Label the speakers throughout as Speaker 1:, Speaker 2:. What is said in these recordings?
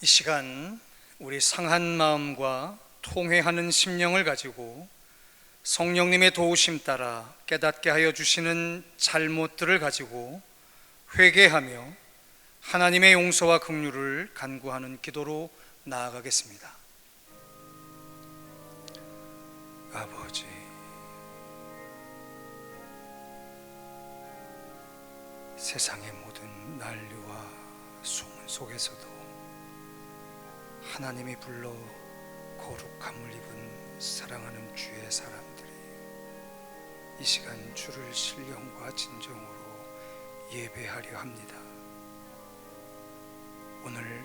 Speaker 1: 이 시간 우리 상한 마음과 통회하는 심령을 가지고 성령님의 도우심 따라 깨닫게 하여 주시는 잘못들을 가지고 회개하며 하나님의 용서와 긍휼을 간구하는 기도로 나아가겠습니다. 아버지, 세상의 모든 난리와 소문 속에서도 하나님이 불러 거룩함을 입은 사랑하는 주의 사람들이 이 시간 주를 신령과 진정으로 예배하려 합니다. 오늘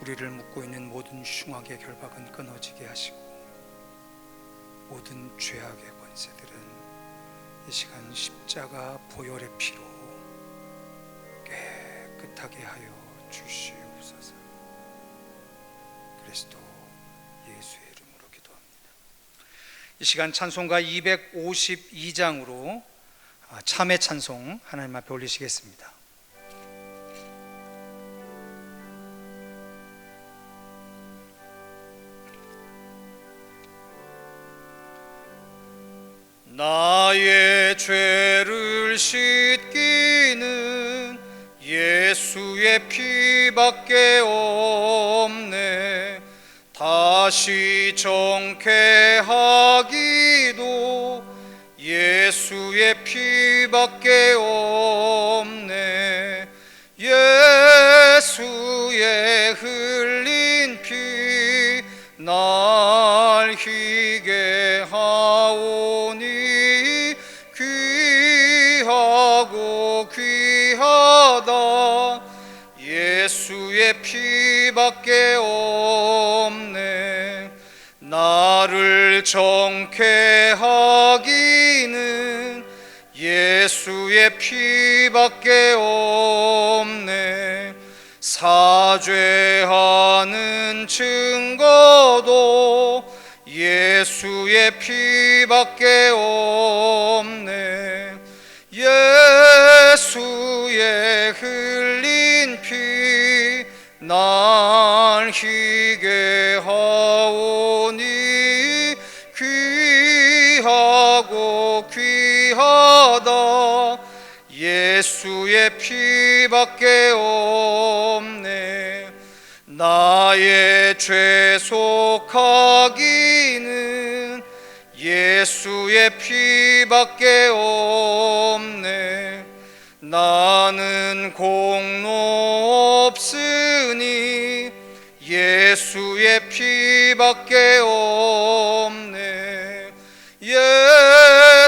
Speaker 1: 우리를 묶고 있는 모든 흉악의 결박은 끊어지게 하시고 모든 죄악의 권세들은 이 시간 십자가 보혈의 피로 깨끗하게 하여 주시옵소서. 그리스도 예수의 이름으로 기도합니다. 이 시간 찬송가 252장으로 참회 찬송 하나님 앞에 올리시겠습니다. 나의 죄를 씻기는 예수의 피밖에 없네. 다시 정케하기도 예수의 피밖에 없네. 예수의 흘린 피 날 희게 하오니 귀하고 귀하다. 예수의 피밖에 없네. 나를 정케 하기는 예수의 피밖에 없네. 사죄하는 증거도 예수의 피밖에 없네. 예수의 흘린 피 날 희게 하오니 귀하고 귀하다. 예수의 피밖에 없네. 나의 죄 속하기는 예수의 피밖에 없네. 나는 공로 없으니 예수의 피밖에 없네.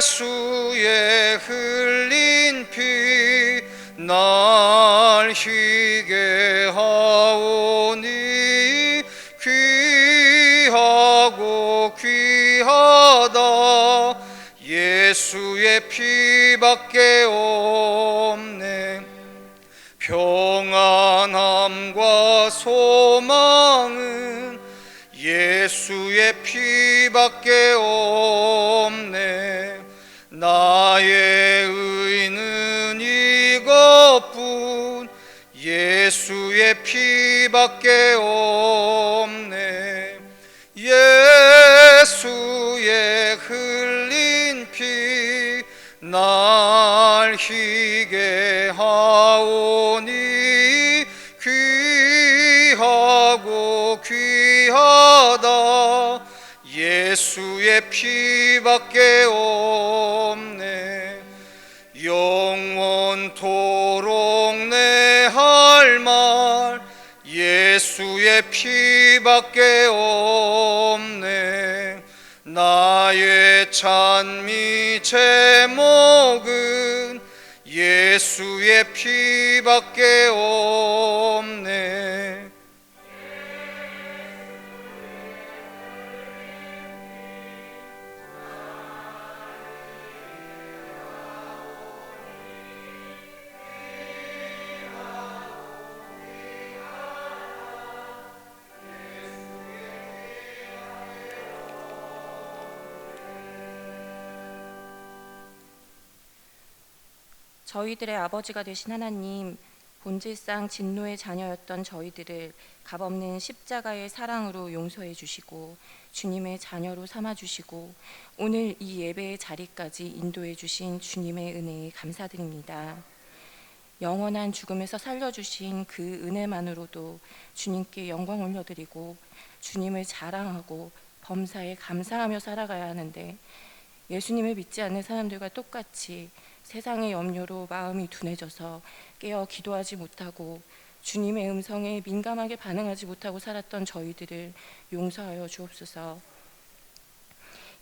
Speaker 1: 예수의 흘린 피 날 희게 하오니 귀하고 귀하다. 예수의 피밖에 없네. 평안함과 소망은 예수의 피밖에 없네. 나의 의는 이것뿐 예수의 피밖에 없네. 예수의 흘린 피 날 희게 하오니 귀하고 귀하다. 예수의 피밖에 없네. 영원토록 내 할 말 예수의 피밖에 없네. 나의 찬미 제목은 예수의 피밖에 없네.
Speaker 2: 저희들의 아버지가 되신 하나님, 본질상 진노의 자녀였던 저희들을 값없는 십자가의 사랑으로 용서해 주시고 주님의 자녀로 삼아 주시고 오늘 이 예배의 자리까지 인도해 주신 주님의 은혜에 감사드립니다. 영원한 죽음에서 살려주신 그 은혜만으로도 주님께 영광 올려드리고 주님을 자랑하고 범사에 감사하며 살아가야 하는데, 예수님을 믿지 않는 사람들과 똑같이 세상의 염려로 마음이 둔해져서 깨어 기도하지 못하고 주님의 음성에 민감하게 반응하지 못하고 살았던 저희들을 용서하여 주옵소서.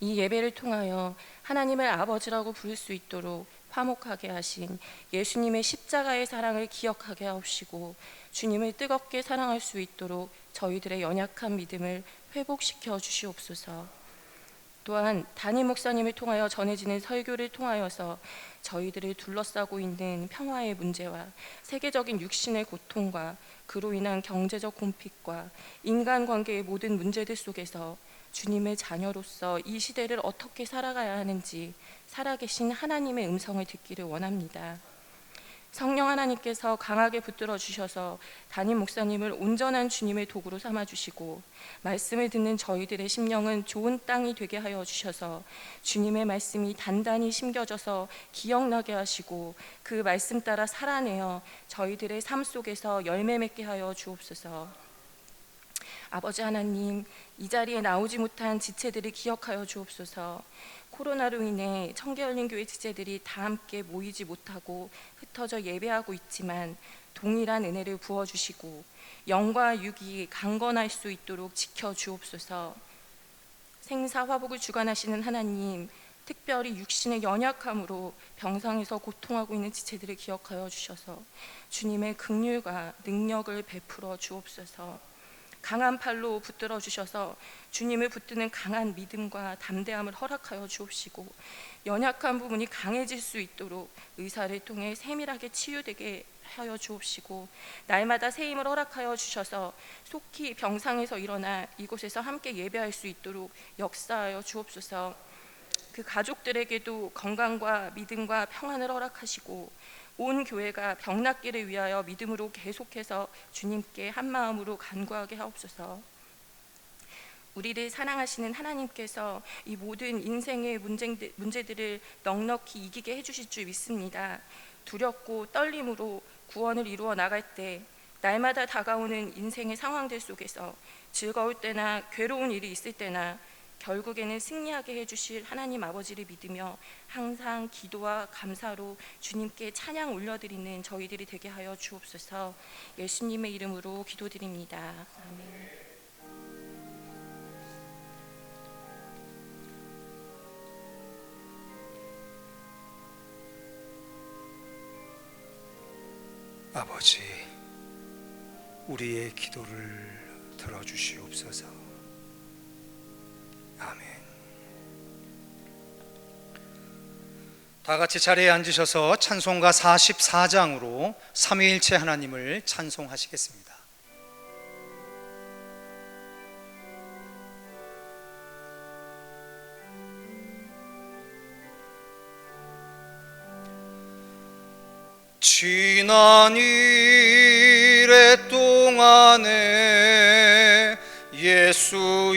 Speaker 2: 이 예배를 통하여 하나님을 아버지라고 부를 수 있도록 화목하게 하신 예수님의 십자가의 사랑을 기억하게 하옵시고 주님을 뜨겁게 사랑할 수 있도록 저희들의 연약한 믿음을 회복시켜 주시옵소서. 또한 담임 목사님을 통하여 전해지는 설교를 통하여서 저희들을 둘러싸고 있는 평화의 문제와 세계적인 육신의 고통과 그로 인한 경제적 공핍과 인간관계의 모든 문제들 속에서 주님의 자녀로서 이 시대를 어떻게 살아가야 하는지 살아계신 하나님의 음성을 듣기를 원합니다. 성령 하나님께서 강하게 붙들어 주셔서 담임 목사님을 온전한 주님의 도구로 삼아 주시고 말씀을 듣는 저희들의 심령은 좋은 땅이 되게 하여 주셔서 주님의 말씀이 단단히 심겨져서 기억나게 하시고 그 말씀 따라 살아내어 저희들의 삶 속에서 열매 맺게 하여 주옵소서. 아버지 하나님, 이 자리에 나오지 못한 지체들을 기억하여 주옵소서. 코로나로 인해 청계열린교회 지체들이 다 함께 모이지 못하고 흩어져 예배하고 있지만 동일한 은혜를 부어주시고 영과 육이 강건할 수 있도록 지켜주옵소서. 생사화복을 주관하시는 하나님, 특별히 육신의 연약함으로 병상에서 고통하고 있는 지체들을 기억하여 주셔서 주님의 긍휼과 능력을 베풀어 주옵소서. 강한 팔로 붙들어 주셔서 주님을 붙드는 강한 믿음과 담대함을 허락하여 주옵시고 연약한 부분이 강해질 수 있도록 의사를 통해 세밀하게 치유되게 하여 주옵시고 날마다 새 힘을 허락하여 주셔서 속히 병상에서 일어나 이곳에서 함께 예배할 수 있도록 역사하여 주옵소서. 그 가족들에게도 건강과 믿음과 평안을 허락하시고 온 교회가 병낫기를 위하여 믿음으로 계속해서 주님께 한마음으로 간구하게 하옵소서. 우리를 사랑하시는 하나님께서 이 모든 인생의 문제들을 넉넉히 이기게 해주실 줄 믿습니다. 두렵고 떨림으로 구원을 이루어 나갈 때 날마다 다가오는 인생의 상황들 속에서 즐거울 때나 괴로운 일이 있을 때나 결국에는 승리하게 해주실 하나님 아버지를 믿으며 항상 기도와 감사로 주님께 찬양 올려드리는 저희들이 되게 하여 주옵소서. 예수님의 이름으로 기도드립니다. 아멘.
Speaker 1: 아버지, 우리의 기도를 들어주시옵소서. 아멘. 다 같이 자리에 앉으셔서 찬송가 44장으로 삼위일체 하나님을 찬송하시겠습니다. 지난 이래 동안에 예수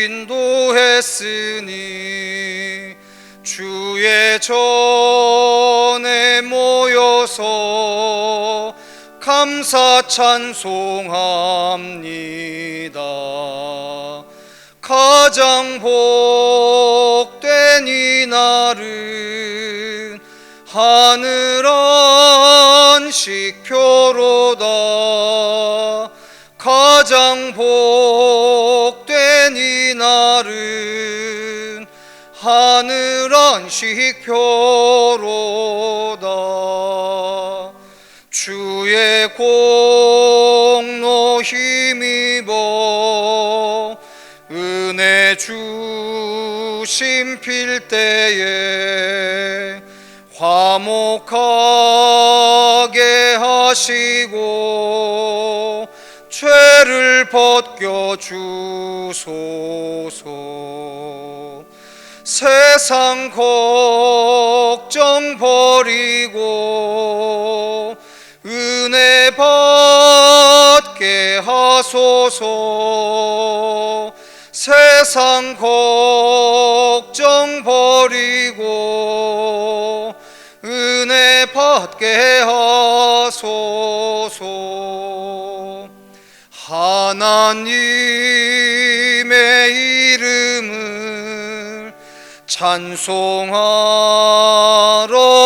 Speaker 1: 인도했으니 주의 전에 모여서 감사 찬송합니다. 가장 복된 이날은 하늘 안식표로다. 가장 복된 이날은 하늘 안식표로다. 주의 공로 힘입어 은혜 주심 필 때에 화목하게 하시고 죄를 벗겨 주소서. 세상 걱정 버리고 은혜 받게 하소서. 세상 걱정 버리고 은혜 받게 하소서. 하나님의 이름을 찬송하러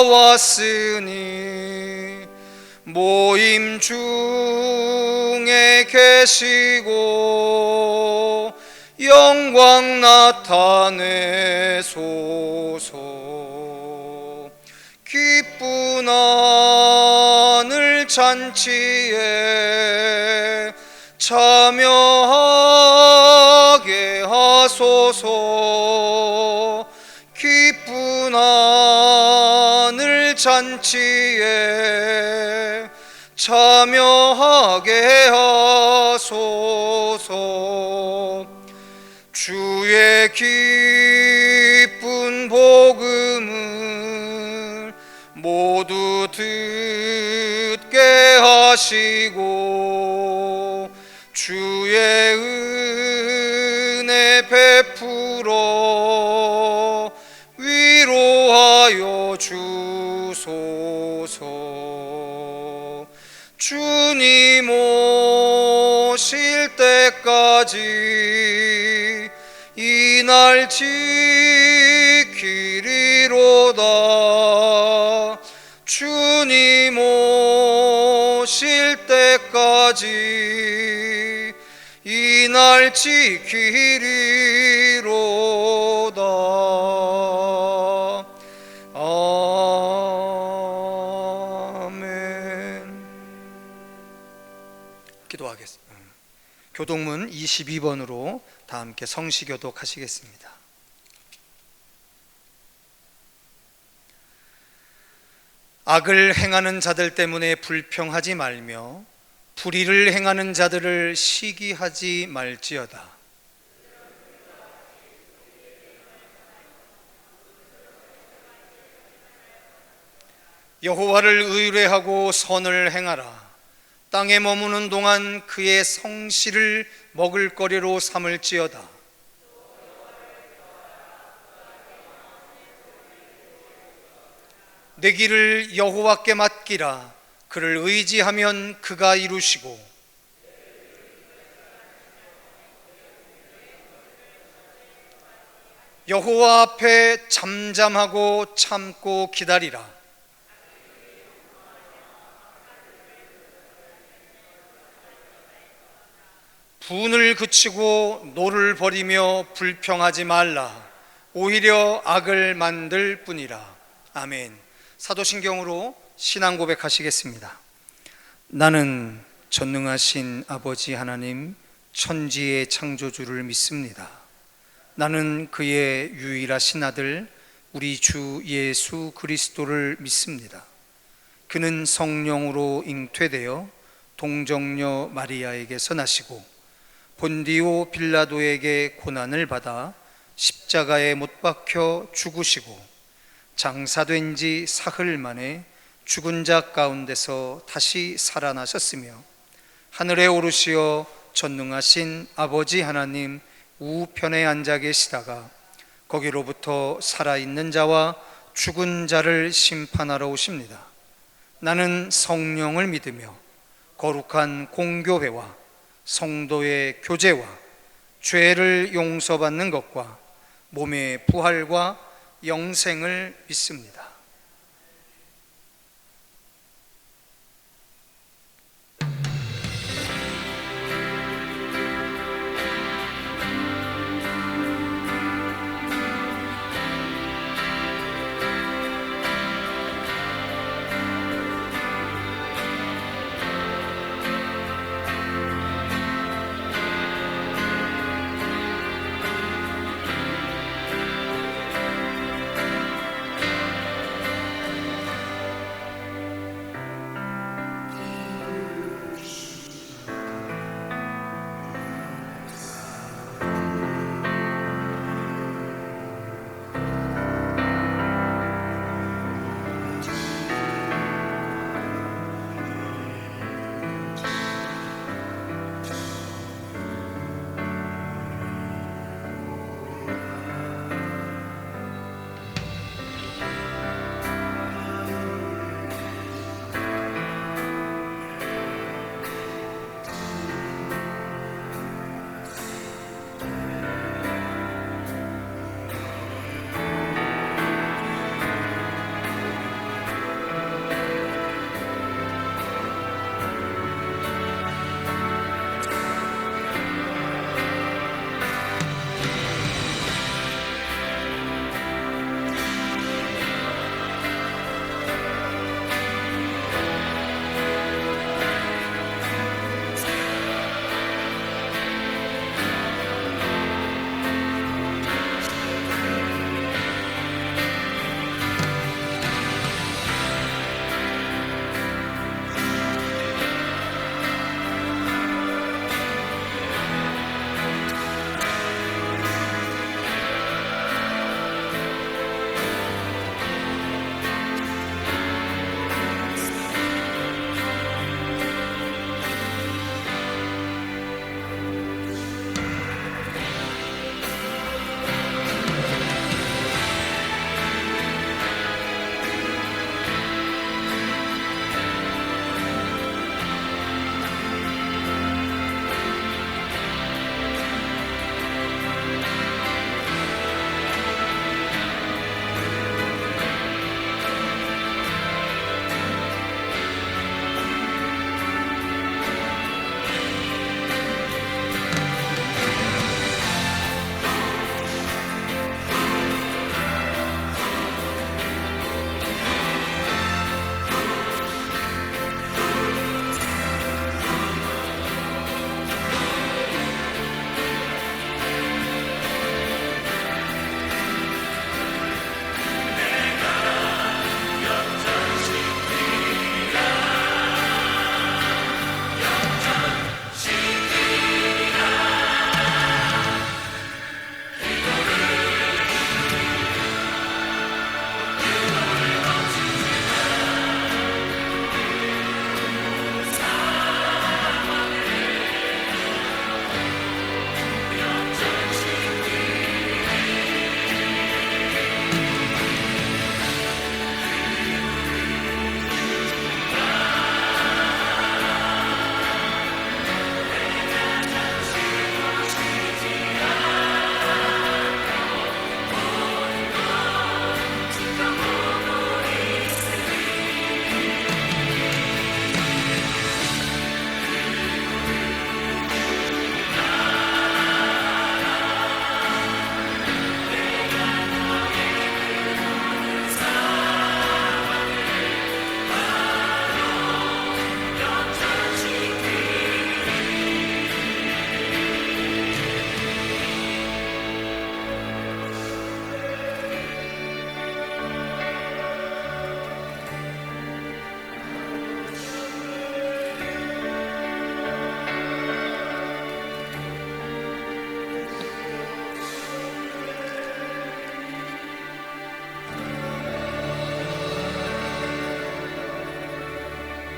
Speaker 1: 왔으니 모임 중에 계시고 영광 나타내소서. 기쁜 하늘 잔치에 참여하게 하소서. 기쁜 하늘 잔치에 참여하게 하소서. 주의 기쁜 복음을 모두 듣게 하시고 주의 은혜 베풀어 위로하여 주소서. 주님 오실 때까지 이 날 지키리로다. 주님 오실 때까지 이 날 지키리로다. 아멘. 기도하겠습니다. 교동문 22번으로 다 함께 성시교독 하시겠습니다. 악을 행하는 자들 때문에 불평하지 말며 불의를 행하는 자들을 시기하지 말지어다. 여호와를 의뢰하고 선을 행하라. 땅에 머무는 동안 그의 성실을 먹을거리로 삼을지어다. 내 길을 여호와께 맡기라. 그를 의지하면 그가 이루시고 여호와 앞에 잠잠하고 참고 기다리라. 분을 그치고 노를 버리며 불평하지 말라. 오히려 악을 만들 뿐이라. 아멘. 사도신경으로 신앙 고백하시겠습니다. 나는 전능하신 아버지 하나님 천지의 창조주를 믿습니다. 나는 그의 유일하신 아들 우리 주 예수 그리스도를 믿습니다. 그는 성령으로 잉태되어 동정녀 마리아에게서 나시고 본디오 빌라도에게 고난을 받아 십자가에 못 박혀 죽으시고 장사된 지 사흘 만에 죽은 자 가운데서 다시 살아나셨으며 하늘에 오르시어 전능하신 아버지 하나님 우편에 앉아 계시다가 거기로부터 살아있는 자와 죽은 자를 심판하러 오십니다. 나는 성령을 믿으며 거룩한 공교회와 성도의 교제와 죄를 용서받는 것과 몸의 부활과 영생을 믿습니다.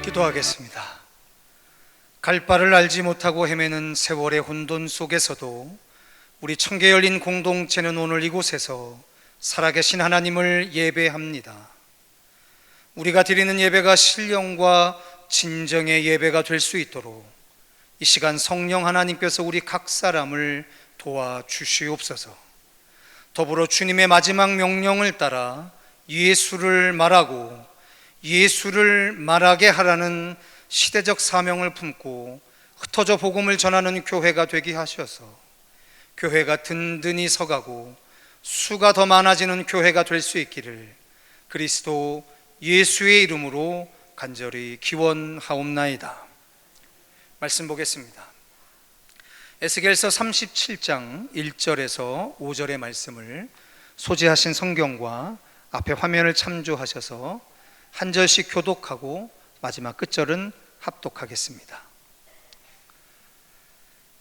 Speaker 1: 기도하겠습니다. 갈 바를 알지 못하고 헤매는 세월의 혼돈 속에서도 우리 청계 열린 공동체는 오늘 이곳에서 살아계신 하나님을 예배합니다. 우리가 드리는 예배가 신령과 진정의 예배가 될 수 있도록 이 시간 성령 하나님께서 우리 각 사람을 도와주시옵소서. 더불어 주님의 마지막 명령을 따라 예수를 말하고 예수를 말하게 하라는 시대적 사명을 품고 흩어져 복음을 전하는 교회가 되게 하셔서 교회가 든든히 서가고 수가 더 많아지는 교회가 될 수 있기를 그리스도 예수의 이름으로 간절히 기원하옵나이다. 말씀 보겠습니다. 에스겔서 37장 1절에서 5절의 말씀을 소지하신 성경과 앞에 화면을 참조하셔서 한 절씩 교독하고 마지막 끝절은 합독하겠습니다.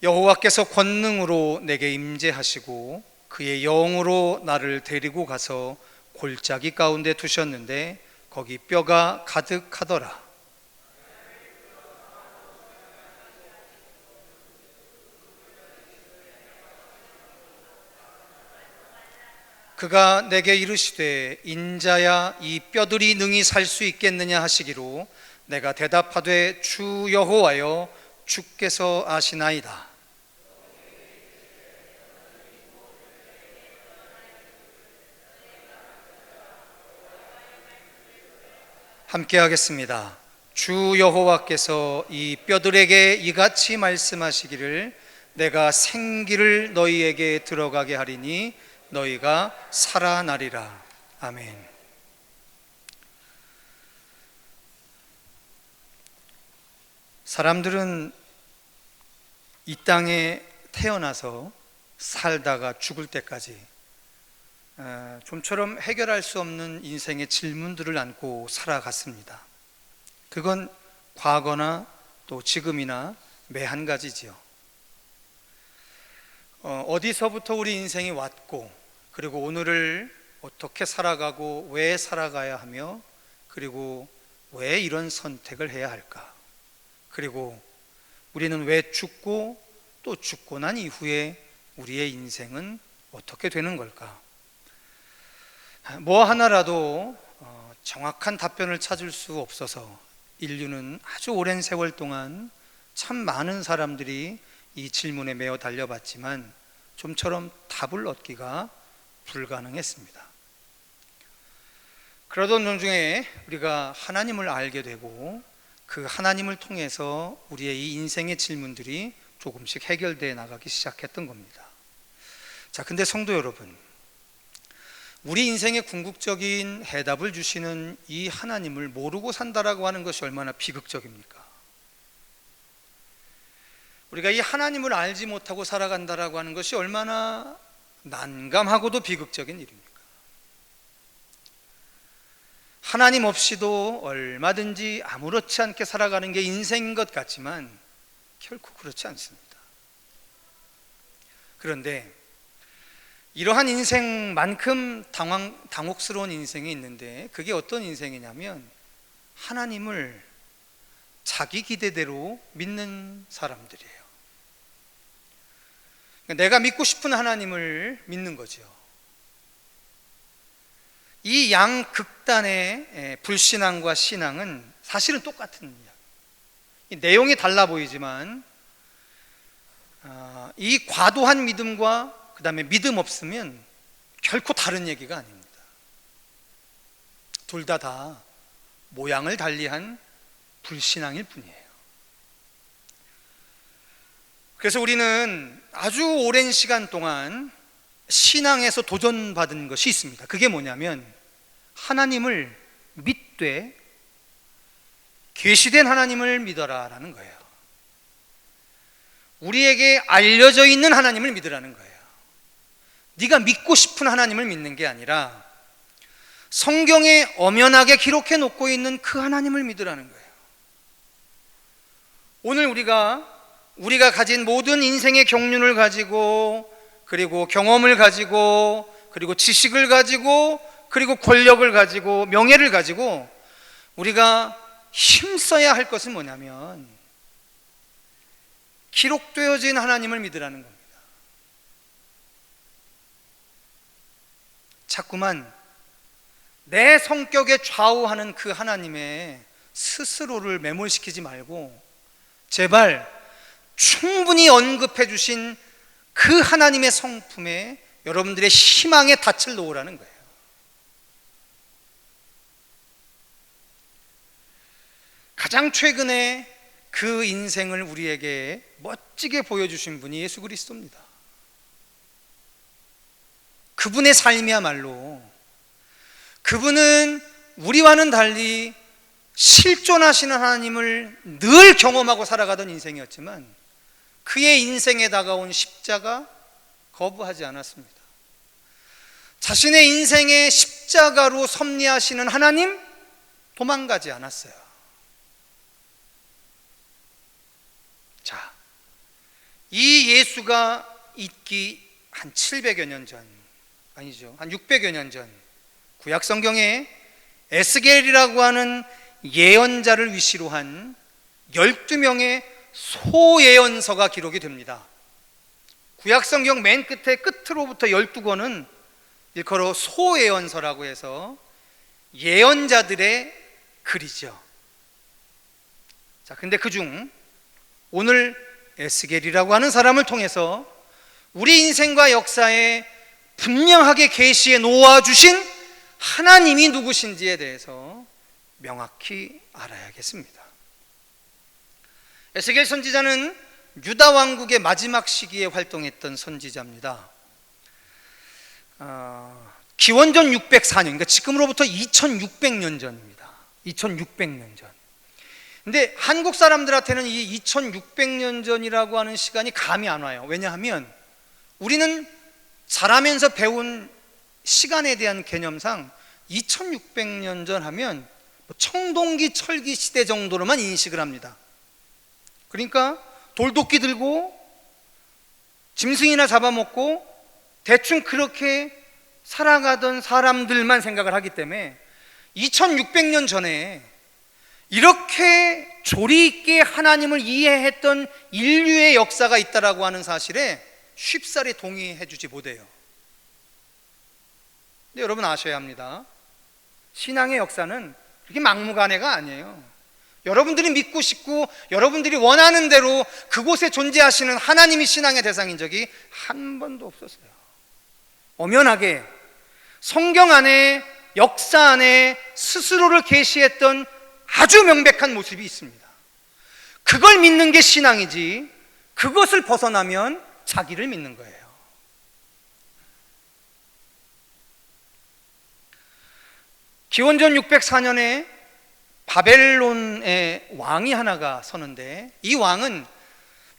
Speaker 1: 여호와께서 권능으로 내게 임재하시고 그의 영으로 나를 데리고 가서 골짜기 가운데 두셨는데 거기 뼈가 가득하더라. 그가 내게 이르시되 인자야 이 뼈들이 능히 살 수 있겠느냐 하시기로 내가 대답하되 주 여호와여 주께서 아시나이다. 함께 하겠습니다. 주 여호와께서 이 뼈들에게 이같이 말씀하시기를 내가 생기를 너희에게 들어가게 하리니 너희가 살아나리라. 아멘. 사람들은 이 땅에 태어나서 살다가 죽을 때까지 좀처럼 해결할 수 없는 인생의 질문들을 안고 살아갔습니다. 그건 과거나 또 지금이나 매 한 가지지요. 어디서부터 우리 인생이 왔고 그리고 오늘을 어떻게 살아가고 왜 살아가야 하며 그리고 왜 이런 선택을 해야 할까? 그리고 우리는 왜 죽고 또 죽고 난 이후에 우리의 인생은 어떻게 되는 걸까? 뭐 하나라도 정확한 답변을 찾을 수 없어서 인류는 아주 오랜 세월 동안 참 많은 사람들이 이 질문에 매어 달려봤지만 좀처럼 답을 얻기가 불가능했습니다. 그러던 도중에 우리가 하나님을 알게 되고 그 하나님을 통해서 우리의 이 인생의 질문들이 조금씩 해결되어 나가기 시작했던 겁니다. 자, 근데 성도 여러분, 우리 인생의 궁극적인 해답을 주시는 이 하나님을 모르고 산다라고 하는 것이 얼마나 비극적입니까? 우리가 이 하나님을 알지 못하고 살아간다라고 하는 것이 얼마나 난감하고도 비극적인 일입니까? 하나님 없이도 얼마든지 아무렇지 않게 살아가는 게 인생인 것 같지만 결코 그렇지 않습니다. 그런데 이러한 인생만큼 당혹스러운 인생이 있는데 그게 어떤 인생이냐면 하나님을 자기 기대대로 믿는 사람들이에요. 내가 믿고 싶은 하나님을 믿는 거죠. 이 양극단의 불신앙과 신앙은 사실은 똑같은 이야기. 내용이 달라 보이지만 이 과도한 믿음과 그 다음에 믿음 없으면 결코 다른 얘기가 아닙니다. 둘 다 모양을 달리한 불신앙일 뿐이에요. 그래서 우리는 아주 오랜 시간 동안 신앙에서 도전받은 것이 있습니다. 그게 뭐냐면 하나님을 믿되 계시된 하나님을 믿어라 라는 거예요. 우리에게 알려져 있는 하나님을 믿으라는 거예요. 네가 믿고 싶은 하나님을 믿는 게 아니라 성경에 엄연하게 기록해 놓고 있는 그 하나님을 믿으라는 거예요. 오늘 우리가 가진 모든 인생의 경륜을 가지고 그리고 경험을 가지고 그리고 지식을 가지고 그리고 권력을 가지고 명예를 가지고 우리가 힘써야 할 것은 뭐냐면 기록되어진 하나님을 믿으라는 겁니다. 자꾸만 내 성격에 좌우하는 그 하나님의 스스로를 매몰시키지 말고 제발 충분히 언급해 주신 그 하나님의 성품에 여러분들의 희망의 닻을 놓으라는 거예요. 가장 최근에 그 인생을 우리에게 멋지게 보여주신 분이 예수 그리스도입니다. 그분의 삶이야말로, 그분은 우리와는 달리 실존하시는 하나님을 늘 경험하고 살아가던 인생이었지만 그의 인생에 다가온 십자가 거부하지 않았습니다. 자신의 인생의 십자가로 섭리하시는 하나님 도망가지 않았어요. 자, 이 예수가 있기 한 700여 년 전, 아니죠, 한 600여 년 전 구약 성경에 에스겔이라고 하는 예언자를 위시로 한 12명의 소예언서가 기록이 됩니다. 구약 성경 맨 끝에 끝으로부터 12권은 일컬어 소예언서라고 해서 예언자들의 글이죠. 자, 근데 그중 오늘 에스겔이라고 하는 사람을 통해서 우리 인생과 역사에 분명하게 계시해 놓아주신 하나님이 누구신지에 대해서 명확히 알아야겠습니다. 에스겔 선지자는 유다 왕국의 마지막 시기에 활동했던 선지자입니다. 기원전 604년, 그러니까 지금으로부터 2600년 전입니다. 2600년 전. 근데 한국 사람들한테는 이 2600년 전이라고 하는 시간이 감이 안 와요. 왜냐하면 우리는 자라면서 배운 시간에 대한 개념상 2600년 전 하면 청동기 철기 시대 정도로만 인식을 합니다. 그러니까 돌도끼 들고 짐승이나 잡아먹고 대충 그렇게 살아가던 사람들만 생각을 하기 때문에 2600년 전에 이렇게 조리 있게 하나님을 이해했던 인류의 역사가 있다라고 하는 사실에 쉽사리 동의해 주지 못해요. 근데 여러분 아셔야 합니다. 신앙의 역사는 그렇게 막무가내가 아니에요. 여러분들이 믿고 싶고 여러분들이 원하는 대로 그곳에 존재하시는 하나님이 신앙의 대상인 적이 한 번도 없었어요. 엄연하게 성경 안에, 역사 안에 스스로를 계시했던 아주 명백한 모습이 있습니다. 그걸 믿는 게 신앙이지 그것을 벗어나면 자기를 믿는 거예요. 기원전 604년에 바벨론의 왕이 하나가 서는데 이 왕은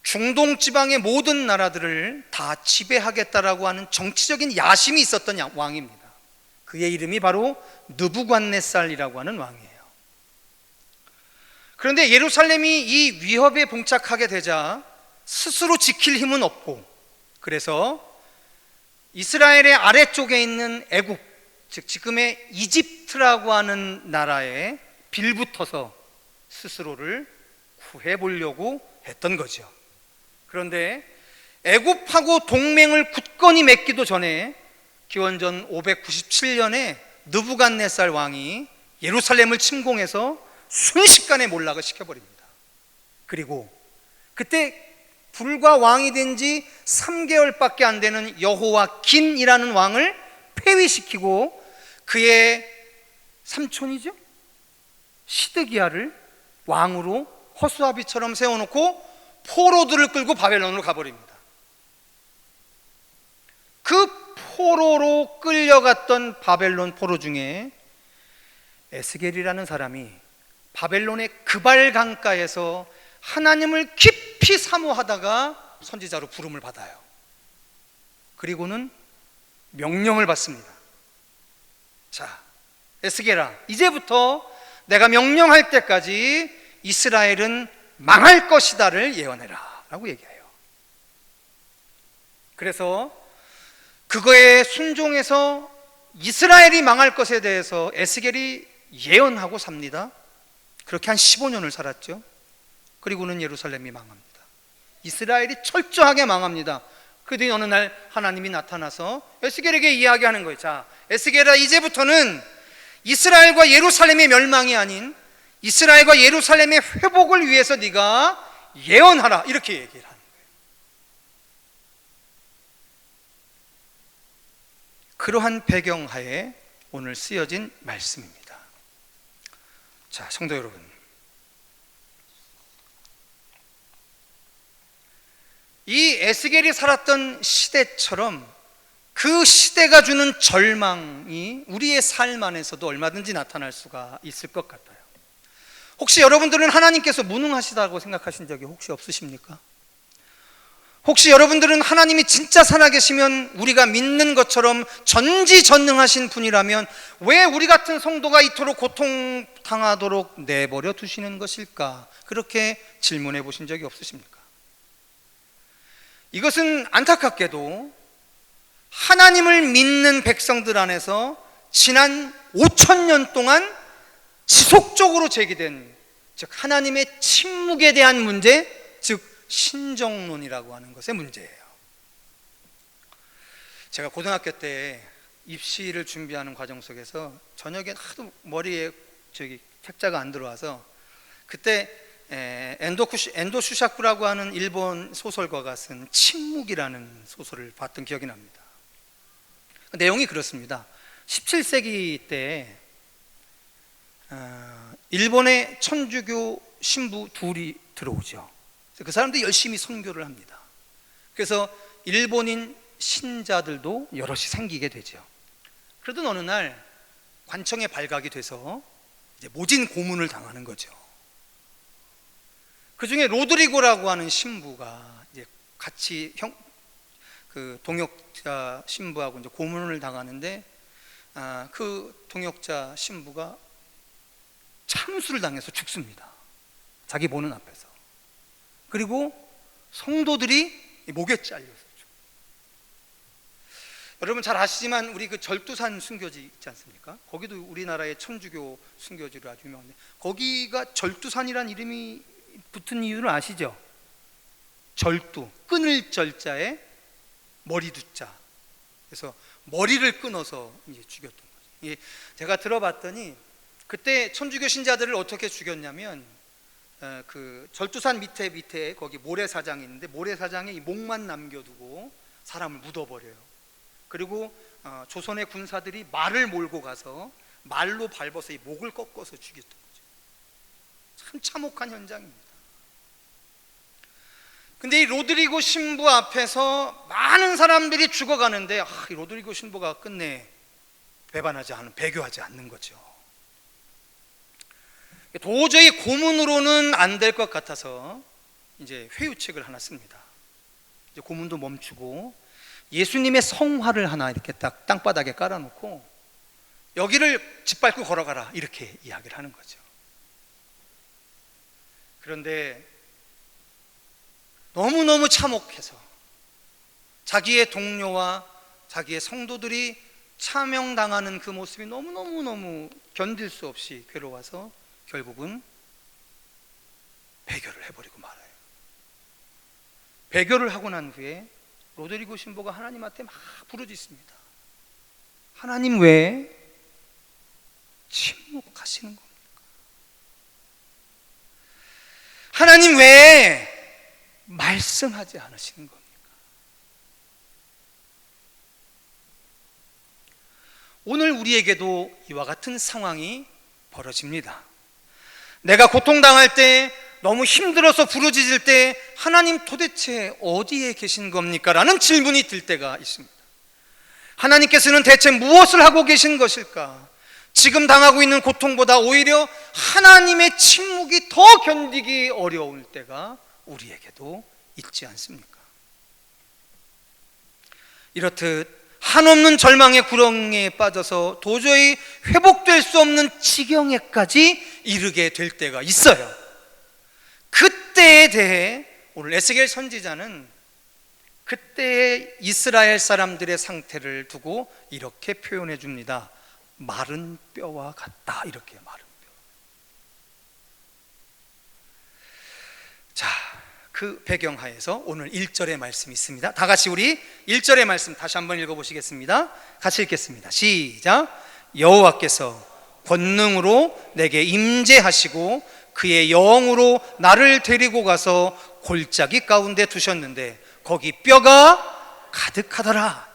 Speaker 1: 중동 지방의 모든 나라들을 다 지배하겠다라고 하는 정치적인 야심이 있었던 왕입니다. 그의 이름이 바로 느부갓네살이라고 하는 왕이에요. 그런데 예루살렘이 이 위협에 봉착하게 되자 스스로 지킬 힘은 없고 그래서 이스라엘의 아래쪽에 있는 애굽, 즉 지금의 이집트라고 하는 나라에 빌붙어서 스스로를 구해보려고 했던 거죠. 그런데 애굽하고 동맹을 굳건히 맺기도 전에 기원전 597년에 느부갓네살 왕이 예루살렘을 침공해서 순식간에 몰락을 시켜버립니다. 그리고 그때 불과 왕이 된 지 3개월밖에 안 되는 여호와긴이라는 왕을 폐위시키고 그의 삼촌이죠? 시드기야를 왕으로 허수아비처럼 세워놓고 포로들을 끌고 바벨론으로 가버립니다. 그 포로로 끌려갔던 바벨론 포로 중에 에스겔이라는 사람이 바벨론의 그발 강가에서 하나님을 깊이 사모하다가 선지자로 부름을 받아요. 그리고는 명령을 받습니다. 자, 에스겔아, 이제부터 내가 명령할 때까지 이스라엘은 망할 것이다를 예언해라 라고 얘기해요. 그래서 그거에 순종해서 이스라엘이 망할 것에 대해서 에스겔이 예언하고 삽니다. 그렇게 한 15년을 살았죠. 그리고는 예루살렘이 망합니다. 이스라엘이 철저하게 망합니다. 그 뒤에 어느 날 하나님이 나타나서 에스겔에게 이야기하는 거예요. 자, 에스겔아, 이제부터는 이스라엘과 예루살렘의 멸망이 아닌 이스라엘과 예루살렘의 회복을 위해서 네가 예언하라, 이렇게 얘기를 하는 거예요. 그러한 배경하에 오늘 쓰여진 말씀입니다. 자, 성도 여러분, 이 에스겔이 살았던 시대처럼 그 시대가 주는 절망이 우리의 삶 안에서도 얼마든지 나타날 수가 있을 것 같아요. 혹시 여러분들은 하나님께서 무능하시다고 생각하신 적이 혹시 없으십니까? 혹시 여러분들은 하나님이 진짜 살아계시면 우리가 믿는 것처럼 전지전능하신 분이라면 왜 우리 같은 성도가 이토록 고통당하도록 내버려 두시는 것일까? 그렇게 질문해 보신 적이 없으십니까? 이것은 안타깝게도 하나님을 믿는 백성들 안에서 지난 5,000년 동안 지속적으로 제기된, 즉 하나님의 침묵에 대한 문제, 즉 신정론이라고 하는 것의 문제예요. 제가 고등학교 때 입시를 준비하는 과정 속에서 저녁에 하도 머리에 책자가 안 들어와서 그때 엔도 슈샤쿠라고 하는 일본 소설가가 쓴 침묵이라는 소설을 봤던 기억이 납니다. 내용이 그렇습니다. 17세기 때 일본의 천주교 신부 둘이 들어오죠. 그 사람들이 열심히 선교를 합니다. 그래서 일본인 신자들도 여럿이 생기게 되죠. 그러던 어느 날 관청에 발각이 돼서 이제 모진 고문을 당하는 거죠. 그 중에 로드리고라고 하는 신부가 이제 같이 그 동역자 신부하고 이제 고문을 당하는데, 그 동역자 신부가 참수를 당해서 죽습니다. 자기 보는 앞에서. 그리고 성도들이 목에 잘려서 죽어요. 여러분 잘 아시지만 우리 그 절두산 순교지 있지 않습니까? 거기도 우리나라의 천주교 순교지로 아주 유명한데, 거기가 절두산이란 이름이 붙은 이유를 아시죠? 절두, 끊을 절자에 머리 두자. 그래서 머리를 끊어서 이제 죽였던 거죠. 제가 들어봤더니 그때 천주교 신자들을 어떻게 죽였냐면, 그 절두산 밑에 거기 모래사장이 있는데 모래사장에 이 목만 남겨두고 사람을 묻어버려요. 그리고 조선의 군사들이 말을 몰고 가서 말로 밟아서 이 목을 꺾어서 죽였던 거죠. 참 참혹한 현장입니다. 근데 이 로드리고 신부 앞에서 많은 사람들이 죽어가는데, 이 로드리고 신부가 끝내 배교하지 않는 거죠. 도저히 고문으로는 안 될 것 같아서 이제 회유책을 하나 씁니다. 이제 고문도 멈추고 예수님의 성화를 하나 이렇게 딱 땅바닥에 깔아놓고 여기를 짓밟고 걸어가라, 이렇게 이야기를 하는 거죠. 그런데 너무너무 참혹해서 자기의 동료와 자기의 성도들이 차명당하는 그 모습이 너무 견딜 수 없이 괴로워서 결국은 배교를 해버리고 말아요. 배교를 하고 난 후에 로드리고 신부가 하나님한테 막 부르짖습니다. 하나님 왜 침묵하시는 겁니까? 하나님 왜 말씀하지 않으시는 겁니까? 오늘 우리에게도 이와 같은 상황이 벌어집니다. 내가 고통당할 때, 너무 힘들어서 부르짖을 때 하나님 도대체 어디에 계신 겁니까? 라는 질문이 들 때가 있습니다. 하나님께서는 대체 무엇을 하고 계신 것일까? 지금 당하고 있는 고통보다 오히려 하나님의 침묵이 더 견디기 어려울 때가 우리에게도 있지 않습니까? 이렇듯 한없는 절망의 구렁이에 빠져서 도저히 회복될 수 없는 지경에까지 이르게 될 때가 있어요. 그때에 대해 오늘 에스겔 선지자는 그때의 이스라엘 사람들의 상태를 두고 이렇게 표현해 줍니다. 마른 뼈와 같다, 이렇게. 마른 뼈. 그 배경하에서 오늘 1절의 말씀이 있습니다. 다 같이 우리 1절의 말씀 다시 한번 읽어보시겠습니다. 같이 읽겠습니다. 시작. 여호와께서 권능으로 내게 임재하시고 그의 영으로 나를 데리고 가서 골짜기 가운데 두셨는데 거기 뼈가 가득하더라.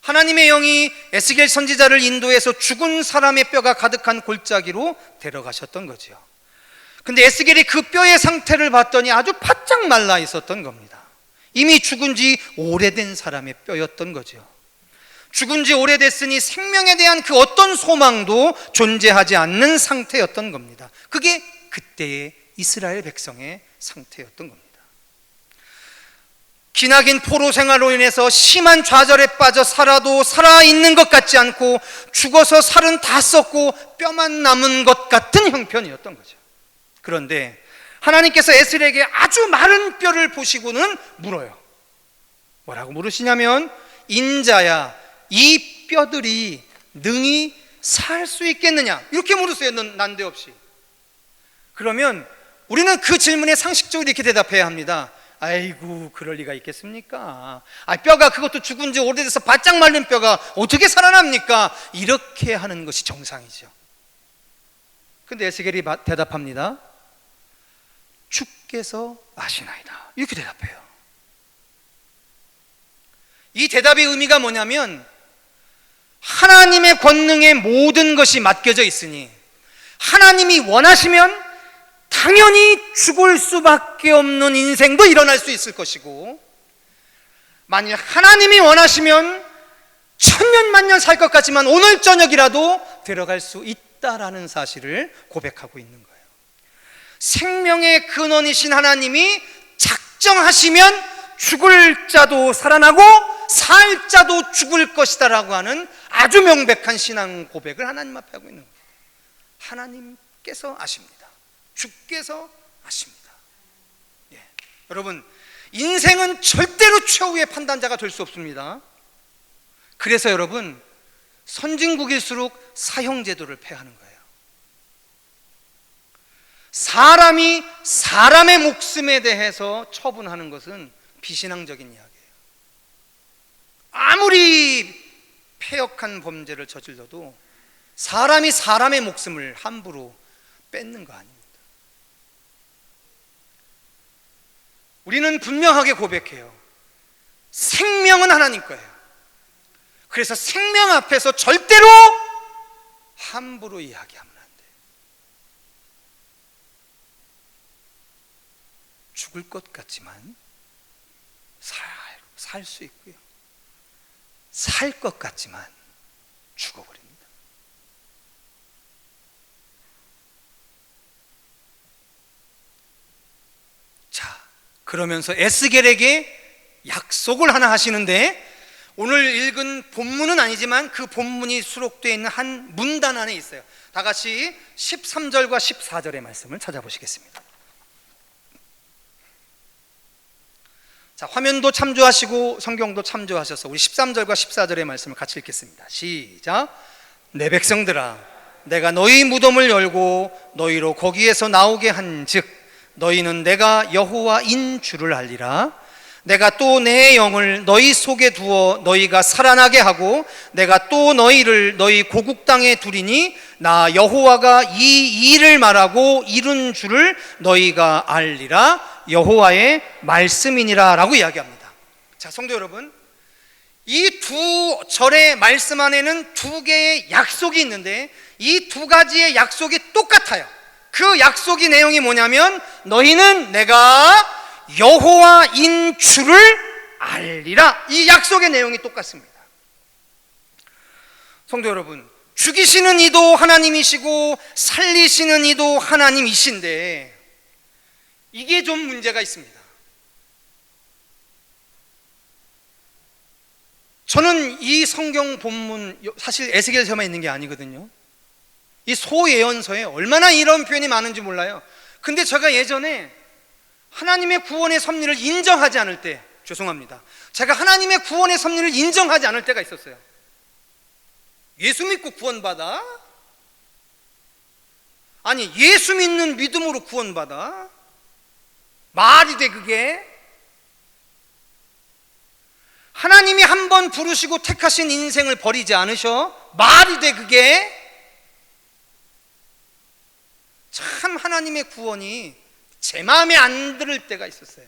Speaker 1: 하나님의 영이 에스겔 선지자를 인도해서 죽은 사람의 뼈가 가득한 골짜기로 데려가셨던 거죠. 근데 에스겔이 그 뼈의 상태를 봤더니 아주 바짝 말라 있었던 겁니다. 이미 죽은 지 오래된 사람의 뼈였던 거죠. 죽은 지 오래됐으니 생명에 대한 그 어떤 소망도 존재하지 않는 상태였던 겁니다. 그게 그때의 이스라엘 백성의 상태였던 겁니다. 기나긴 포로 생활로 인해서 심한 좌절에 빠져 살아도 살아있는 것 같지 않고 죽어서 살은 다 썩고 뼈만 남은 것 같은 형편이었던 거죠. 그런데 하나님께서 에스겔에게 아주 마른 뼈를 보시고는 물어요. 뭐라고 물으시냐면, 인자야, 이 뼈들이 능히 살 수 있겠느냐, 이렇게 물으세요. 난데없이. 그러면 우리는 그 질문에 상식적으로 이렇게 대답해야 합니다. 아이고, 그럴 리가 있겠습니까? 뼈가, 그것도 죽은 지 오래돼서 바짝 말린 뼈가 어떻게 살아납니까? 이렇게 하는 것이 정상이죠. 근데 에스겔이 대답합니다. 주께서 아시나이다, 이렇게 대답해요. 이 대답의 의미가 뭐냐면, 하나님의 권능에 모든 것이 맡겨져 있으니 하나님이 원하시면 당연히 죽을 수밖에 없는 인생도 일어날 수 있을 것이고, 만일 하나님이 원하시면 천년 만년 살 것 같지만 오늘 저녁이라도 들어갈 수 있다라는 사실을 고백하고 있는 거예요. 생명의 근원이신 하나님이 작정하시면 죽을 자도 살아나고 살 자도 죽을 것이다 라고 하는 아주 명백한 신앙 고백을 하나님 앞에 하고 있는 거예요. 하나님께서 아십니다. 주께서 아십니다. 여러분, 인생은 절대로 최후의 판단자가 될 수 없습니다. 그래서 여러분, 선진국일수록 사형제도를 폐하는 거예요. 사람이 사람의 목숨에 대해서 처분하는 것은 비신앙적인 이야기예요. 아무리 패역한 범죄를 저질러도 사람이 사람의 목숨을 함부로 뺏는 거 아닙니다. 우리는 분명하게 고백해요. 생명은 하나님 거예요. 그래서 생명 앞에서 절대로 함부로 이야기하면 안 돼요. 죽을 것 같지만 살 수 있고요, 살 것 같지만 죽어버립니다. 자, 그러면서 에스겔에게 약속을 하나 하시는데, 오늘 읽은 본문은 아니지만 그 본문이 수록되어 있는 한 문단 안에 있어요. 다 같이 13절과 14절의 말씀을 찾아보시겠습니다. 자, 화면도 참조하시고 성경도 참조하셔서 우리 13절과 14절의 말씀을 같이 읽겠습니다. 시작. 내 백성들아, 내가 너희 무덤을 열고 너희로 거기에서 나오게 한즉 너희는 내가 여호와인 줄을 알리라. 내가 또 내 영을 너희 속에 두어 너희가 살아나게 하고 내가 또 너희를 너희 고국 땅에 두리니 나 여호와가 이 일을 말하고 이룬 줄을 너희가 알리라. 여호와의 말씀이니라 라고 이야기합니다. 자, 성도 여러분, 이 두 절의 말씀 안에는 두 개의 약속이 있는데 이 두 가지의 약속이 똑같아요. 그 약속의 내용이 뭐냐면, 너희는 내가 여호와인 줄을 알리라. 이 약속의 내용이 똑같습니다. 성도 여러분, 죽이시는 이도 하나님이시고 살리시는 이도 하나님이신데 이게 좀 문제가 있습니다. 저는 이 성경 본문, 사실 에스겔서만 있는 게 아니거든요. 이 소예언서에 얼마나 이런 표현이 많은지 몰라요. 근데 제가 예전에 하나님의 구원의 섭리를 인정하지 않을 때, 죄송합니다, 제가 하나님의 구원의 섭리를 인정하지 않을 때가 있었어요. 예수 믿고 구원받아? 아니, 예수 믿는 믿음으로 구원받아? 말이 돼 그게? 하나님이 한 번 부르시고 택하신 인생을 버리지 않으셔? 말이 돼 그게? 참 하나님의 구원이 제 마음에 안 들을 때가 있었어요.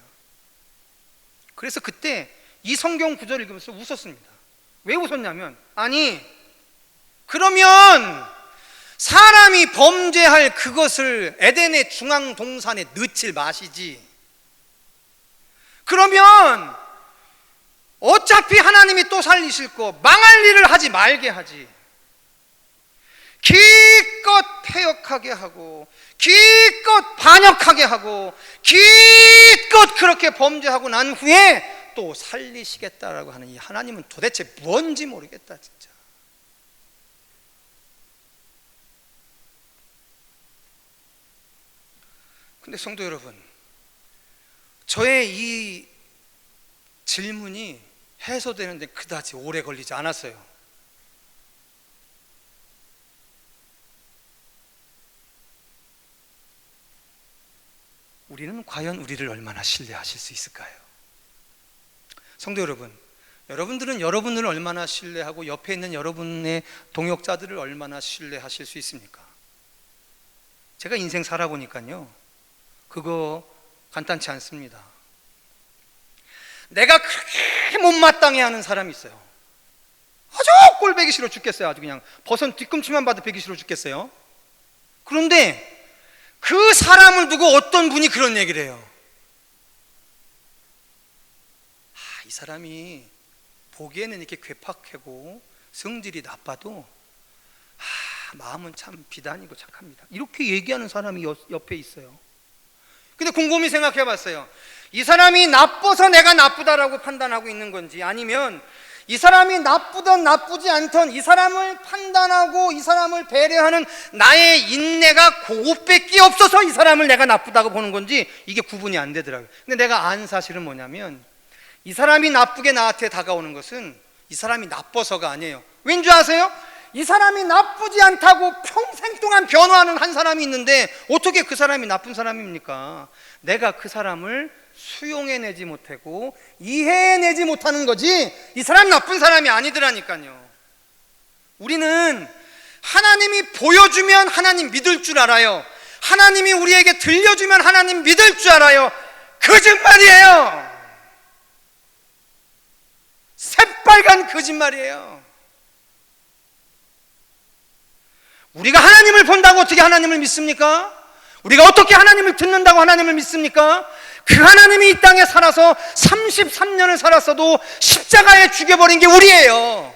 Speaker 1: 그래서 그때 이 성경 구절을 읽으면서 웃었습니다. 왜 웃었냐면, 아니 그러면 사람이 범죄할 그것을 에덴의 중앙 동산에 넣질 마시지. 그러면 어차피 하나님이 또 살리실 거 망할 일을 하지 말게 하지. 기껏 패역하게 하고 기껏 반역하게 하고 기껏 그렇게 범죄하고 난 후에 또 살리시겠다라고 하는 이 하나님은 도대체 뭔지 모르겠다 진짜. 근데 성도 여러분, 저의 이 질문이 해소되는데 그다지 오래 걸리지 않았어요. 우리는 과연 우리를 얼마나 신뢰하실 수 있을까요? 성도 여러분, 여러분들은 여러분을 얼마나 신뢰하고 옆에 있는 여러분의 동역자들을 얼마나 신뢰하실 수 있습니까? 제가 인생 살아보니까요, 그거 간단치 않습니다. 내가 그렇게 못마땅해 하는 사람이 있어요. 아주 꼴보기 싫어 죽겠어요. 아주 그냥 버선 뒤꿈치만 봐도 보기 싫어 죽겠어요. 그런데 그 사람을 두고 어떤 분이 그런 얘기를 해요. 이 사람이 보기에는 이렇게 괴팍하고 성질이 나빠도 마음은 참 비단이고 착합니다. 이렇게 얘기하는 사람이 옆에 있어요. 근데 곰곰이 생각해 봤어요. 이 사람이 나빠서 내가 나쁘다라고 판단하고 있는 건지, 아니면 이 사람이 나쁘든 나쁘지 않든 이 사람을 판단하고 이 사람을 배려하는 나의 인내가 그것밖에 없어서 이 사람을 내가 나쁘다고 보는 건지, 이게 구분이 안 되더라고요. 근데 내가 안 사실은 뭐냐면, 이 사람이 나쁘게 나한테 다가오는 것은 이 사람이 나빠서가 아니에요. 왠지 아세요? 이 사람이 나쁘지 않다고 평생 동안 변호하는 한 사람이 있는데 어떻게 그 사람이 나쁜 사람입니까? 내가 그 사람을 수용해내지 못하고 이해해내지 못하는 거지, 이 사람 나쁜 사람이 아니더라니까요. 우리는 하나님이 보여주면 하나님 믿을 줄 알아요. 하나님이 우리에게 들려주면 하나님 믿을 줄 알아요. 거짓말이에요. 새빨간 거짓말이에요. 우리가 하나님을 본다고 어떻게 하나님을 믿습니까? 우리가 어떻게 하나님을 듣는다고 하나님을 믿습니까? 그 하나님이 이 땅에 살아서 33년을 살았어도 십자가에 죽여버린 게 우리예요.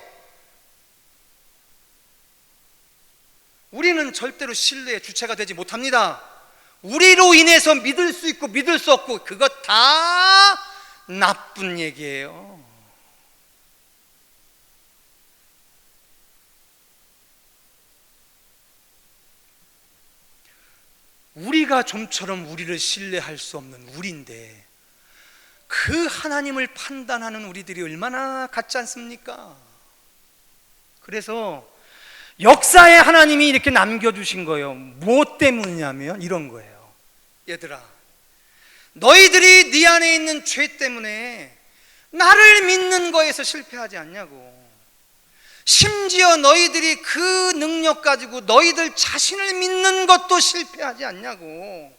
Speaker 1: 우리는 절대로 신뢰의 주체가 되지 못합니다. 우리로 인해서 믿을 수 있고 믿을 수 없고, 그것 다 나쁜 얘기예요. 우리가 좀처럼 우리를 신뢰할 수 없는 우리인데 그 하나님을 판단하는 우리들이 얼마나 같지 않습니까? 그래서 역사에 하나님이 이렇게 남겨주신 거예요. 무엇 때문이냐면 이런 거예요. 얘들아, 너희들이 네 안에 있는 죄 때문에 나를 믿는 거에서 실패하지 않냐고. 심지어 너희들이 그 능력 가지고 너희들 자신을 믿는 것도 실패하지 않냐고.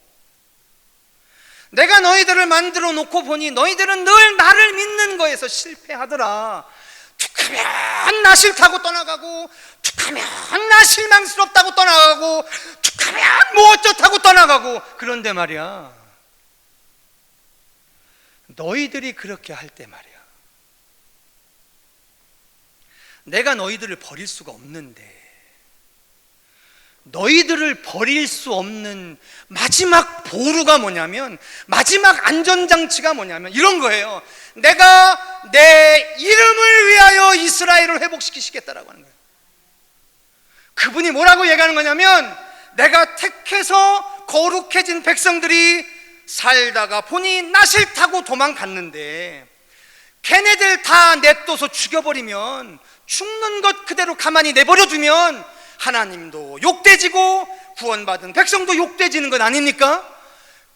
Speaker 1: 내가 너희들을 만들어 놓고 보니 너희들은 늘 나를 믿는 거에서 실패하더라. 툭하면 나 싫다고 떠나가고, 툭하면 나 실망스럽다고 떠나가고, 툭하면 뭐 어쩌다고 떠나가고. 그런데 말이야, 너희들이 그렇게 할 때 말이야, 내가 너희들을 버릴 수가 없는데, 너희들을 버릴 수 없는 마지막 보루가 뭐냐면, 마지막 안전장치가 뭐냐면 이런 거예요. 내가 내 이름을 위하여 이스라엘을 회복시키시겠다라고 하는 거예요. 그분이 뭐라고 얘기하는 거냐면, 내가 택해서 거룩해진 백성들이 살다가 보니 나 싫다고 도망갔는데 걔네들 다 냅둬서 죽여버리면, 죽는 것 그대로 가만히 내버려두면 하나님도 욕되지고 구원받은 백성도 욕되지는 것 아닙니까?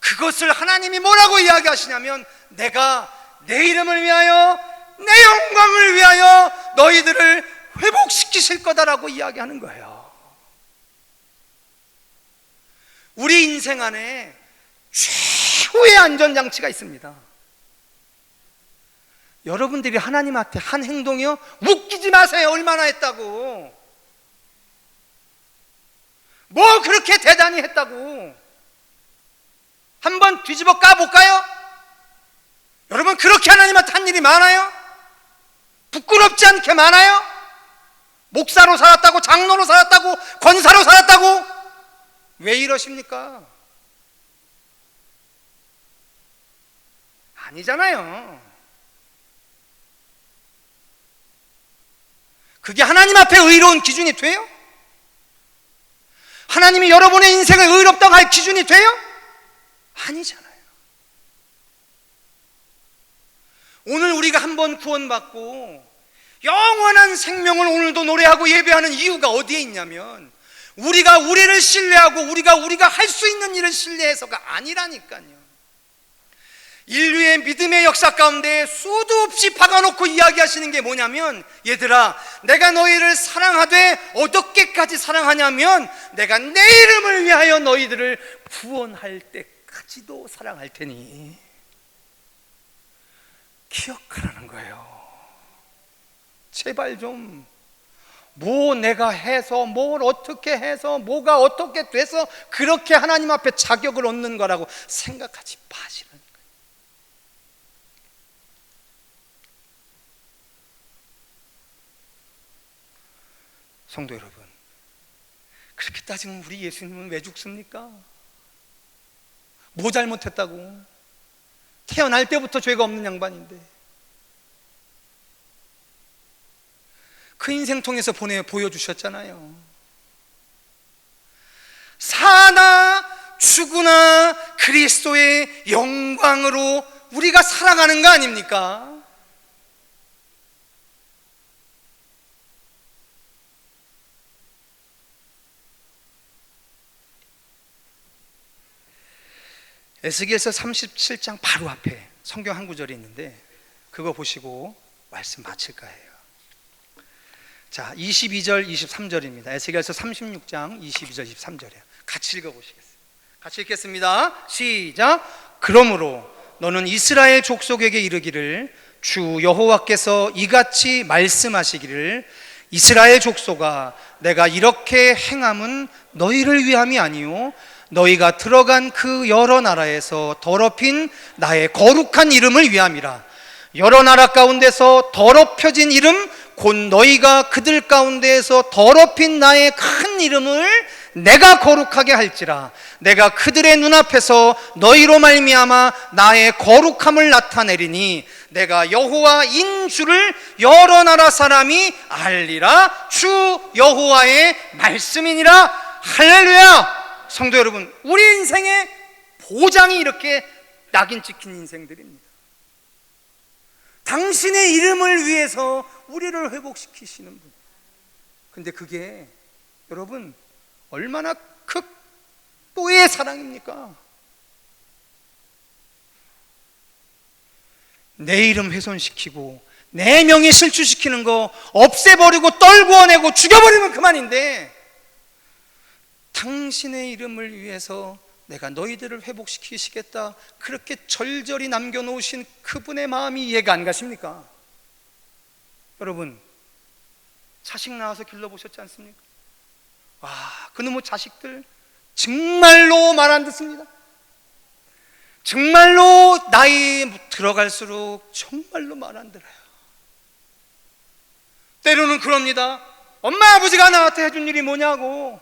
Speaker 1: 그것을 하나님이 뭐라고 이야기하시냐면 내가 내 이름을 위하여 내 영광을 위하여 너희들을 회복시키실 거다라고 이야기하는 거예요. 우리 인생 안에 최후의 안전장치가 있습니다. 여러분들이 하나님한테 한 행동이요, 웃기지 마세요. 얼마나 했다고, 뭐 그렇게 대단히 했다고. 한번 뒤집어 까볼까요? 여러분, 그렇게 하나님한테 한 일이 많아요? 부끄럽지 않게 많아요? 목사로 살았다고, 장로로 살았다고, 권사로 살았다고. 왜 이러십니까? 아니잖아요. 그게 하나님 앞에 의로운 기준이 돼요? 하나님이 여러분의 인생을 의롭다고 할 기준이 돼요? 아니잖아요. 오늘 우리가 한번 구원받고 영원한 생명을 오늘도 노래하고 예배하는 이유가 어디에 있냐면 우리가 우리를 신뢰하고 우리가 할 수 있는 일을 신뢰해서가 아니라니까요. 인류의 믿음의 역사 가운데 수도 없이 박아놓고 이야기하시는 게 뭐냐면, 얘들아, 내가 너희를 사랑하되 어떻게까지 사랑하냐면 내가 내 이름을 위하여 너희들을 구원할 때까지도 사랑할 테니 기억하라는 거예요. 제발 좀, 뭐 내가 해서, 뭘 어떻게 해서, 뭐가 어떻게 돼서 그렇게 하나님 앞에 자격을 얻는 거라고 생각하지 마시라는 거예요. 성도 여러분, 그렇게 따지면 우리 예수님은 왜 죽습니까? 뭐 잘못했다고? 태어날 때부터 죄가 없는 양반인데. 그 인생 통해서 보여주셨잖아요. 사나 죽으나 그리스도의 영광으로 우리가 살아가는 거 아닙니까? 에스겔서 37장 바로 앞에 성경 한 구절이 있는데 그거 보시고 말씀 마칠까 해요. 자, 22절 23절입니다. 에스겔서 36장 22절 23절이에요. 같이 읽어보시겠어요? 같이 읽겠습니다. 시작. 그러므로 너는 이스라엘 족속에게 이르기를 주 여호와께서 이같이 말씀하시기를 이스라엘 족속아, 내가 이렇게 행함은 너희를 위함이 아니요 너희가 들어간 그 여러 나라에서 더럽힌 나의 거룩한 이름을 위함이라. 여러 나라 가운데서 더럽혀진 이름 곧 너희가 그들 가운데에서 더럽힌 나의 큰 이름을 내가 거룩하게 할지라. 내가 그들의 눈앞에서 너희로 말미암아 나의 거룩함을 나타내리니 내가 여호와인 줄을 여러 나라 사람이 알리라. 주 여호와의 말씀이니라. 할렐루야. 성도 여러분, 우리 인생의 보장이 이렇게 낙인 찍힌 인생들입니다. 당신의 이름을 위해서 우리를 회복시키시는 분. 근데 그게 여러분 얼마나 극도의 사랑입니까? 내 이름 훼손시키고 내 명예 실추시키는 거 없애버리고 떨구어내고 죽여버리면 그만인데, 당신의 이름을 위해서 내가 너희들을 회복시키시겠다, 그렇게 절절히 남겨놓으신 그분의 마음이 이해가 안 가십니까? 여러분, 자식 낳아서 길러보셨지 않습니까? 와, 그놈의 자식들 정말로 말 안 듣습니다. 정말로 나이 들어갈수록 정말로 말 안 들어요. 때로는 그럽니다. 엄마 아버지가 나한테 해준 일이 뭐냐고,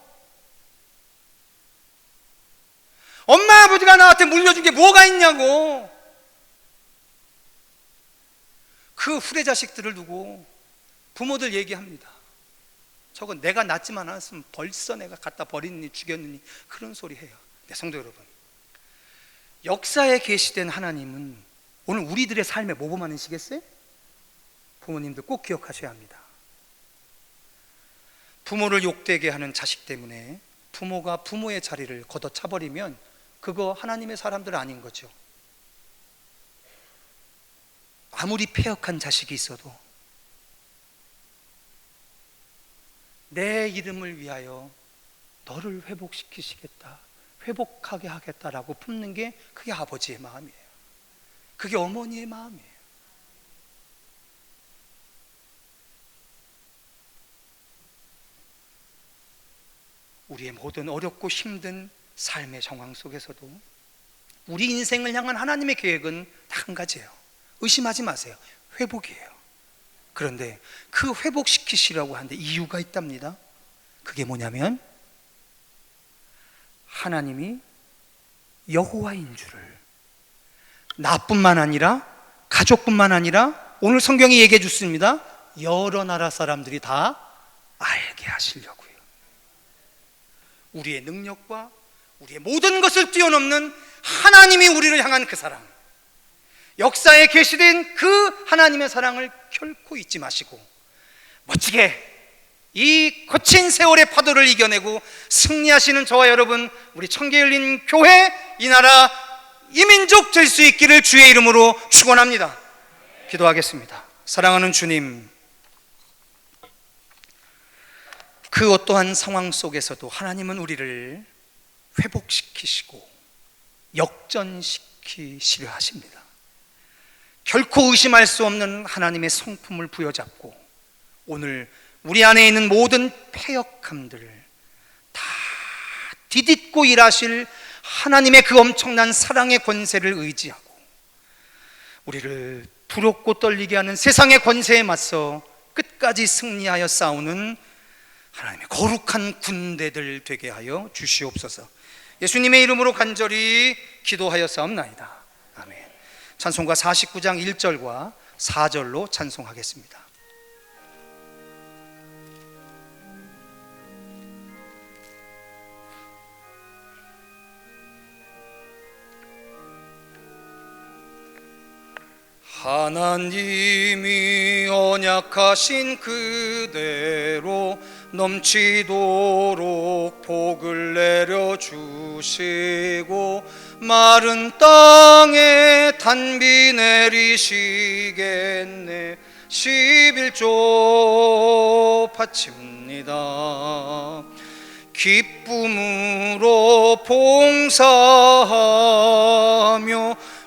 Speaker 1: 엄마 아버지가 나한테 물려준 게 뭐가 있냐고. 그 후레자식들을 두고 부모들 얘기합니다. 저건 내가 낳지만 않았으면 벌써 내가 갖다 버리느니 죽였느니 그런 소리 해요. 네, 성도 여러분, 역사에 계시된 하나님은 오늘 우리들의 삶에 뭐 범하시겠어요? 부모님들 꼭 기억하셔야 합니다. 부모를 욕되게 하는 자식 때문에 부모가 부모의 자리를 걷어차버리면 그거 하나님의 사람들 아닌 거죠. 아무리 패역한 자식이 있어도 내 이름을 위하여 너를 회복시키시겠다, 회복하게 하겠다라고 품는 게 그게 아버지의 마음이에요. 그게 어머니의 마음이에요. 우리의 모든 어렵고 힘든 삶의 상황 속에서도 우리 인생을 향한 하나님의 계획은 딱 한 가지예요. 의심하지 마세요. 회복이에요. 그런데 그 회복시키시라고 하는데 이유가 있답니다. 그게 뭐냐면 하나님이 여호와인 줄을 나뿐만 아니라 가족뿐만 아니라 오늘 성경이 얘기해 줬습니다. 여러 나라 사람들이 다 알게 하시려고요. 우리의 능력과 우리의 모든 것을 뛰어넘는 하나님이 우리를 향한 그 사랑, 역사에 계시된 그 하나님의 사랑을 결코 잊지 마시고 멋지게 이 거친 세월의 파도를 이겨내고 승리하시는 저와 여러분, 우리 청계열린 교회, 이 나라, 이 민족 될 수 있기를 주의 이름으로 축원합니다. 기도하겠습니다. 사랑하는 주님, 그 어떠한 상황 속에서도 하나님은 우리를 회복시키시고 역전시키시려 하십니다. 결코 의심할 수 없는 하나님의 성품을 부여잡고 오늘 우리 안에 있는 모든 패역함들을 다 디딛고 일하실 하나님의 그 엄청난 사랑의 권세를 의지하고 우리를 두렵고 떨리게 하는 세상의 권세에 맞서 끝까지 승리하여 싸우는 하나님의 거룩한 군대들 되게 하여 주시옵소서. 예수님의 이름으로 간절히 기도하였사옵나이다. 아멘. 찬송가 49장 1절과 4절로 찬송하겠습니다. 하나님이 언약하신 그대로 넘치도록 복을 내려주시고 마른 땅에 단비 내리시겠네. 11조 바칩니다. 기쁨으로 봉사하며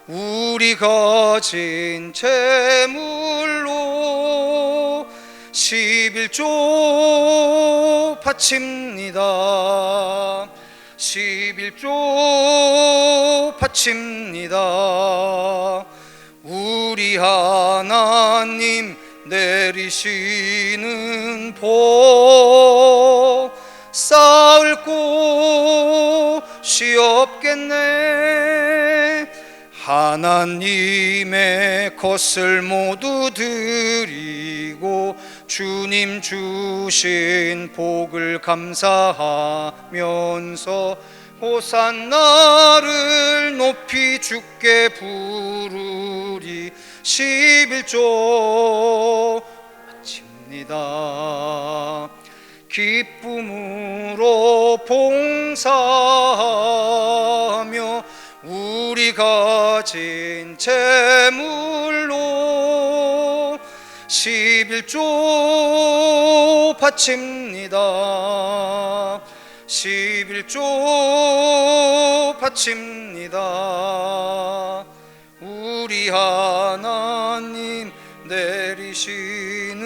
Speaker 1: 우리 가진 재물로 11조 바칩니다. 11조 바칩니다. 우리 하나님 내리시는 복 쌓을 곳이 없겠네. 하나님의 것을 모두 드리고 주님 주신 복을 감사하면서 호산나를 높이 주께 부르리. 11조 바칩니다. 기쁨으로 봉사하며 우리 가진 재물로 11조 바칩니다. 11조 바칩니다. 우리 하나님 내리시는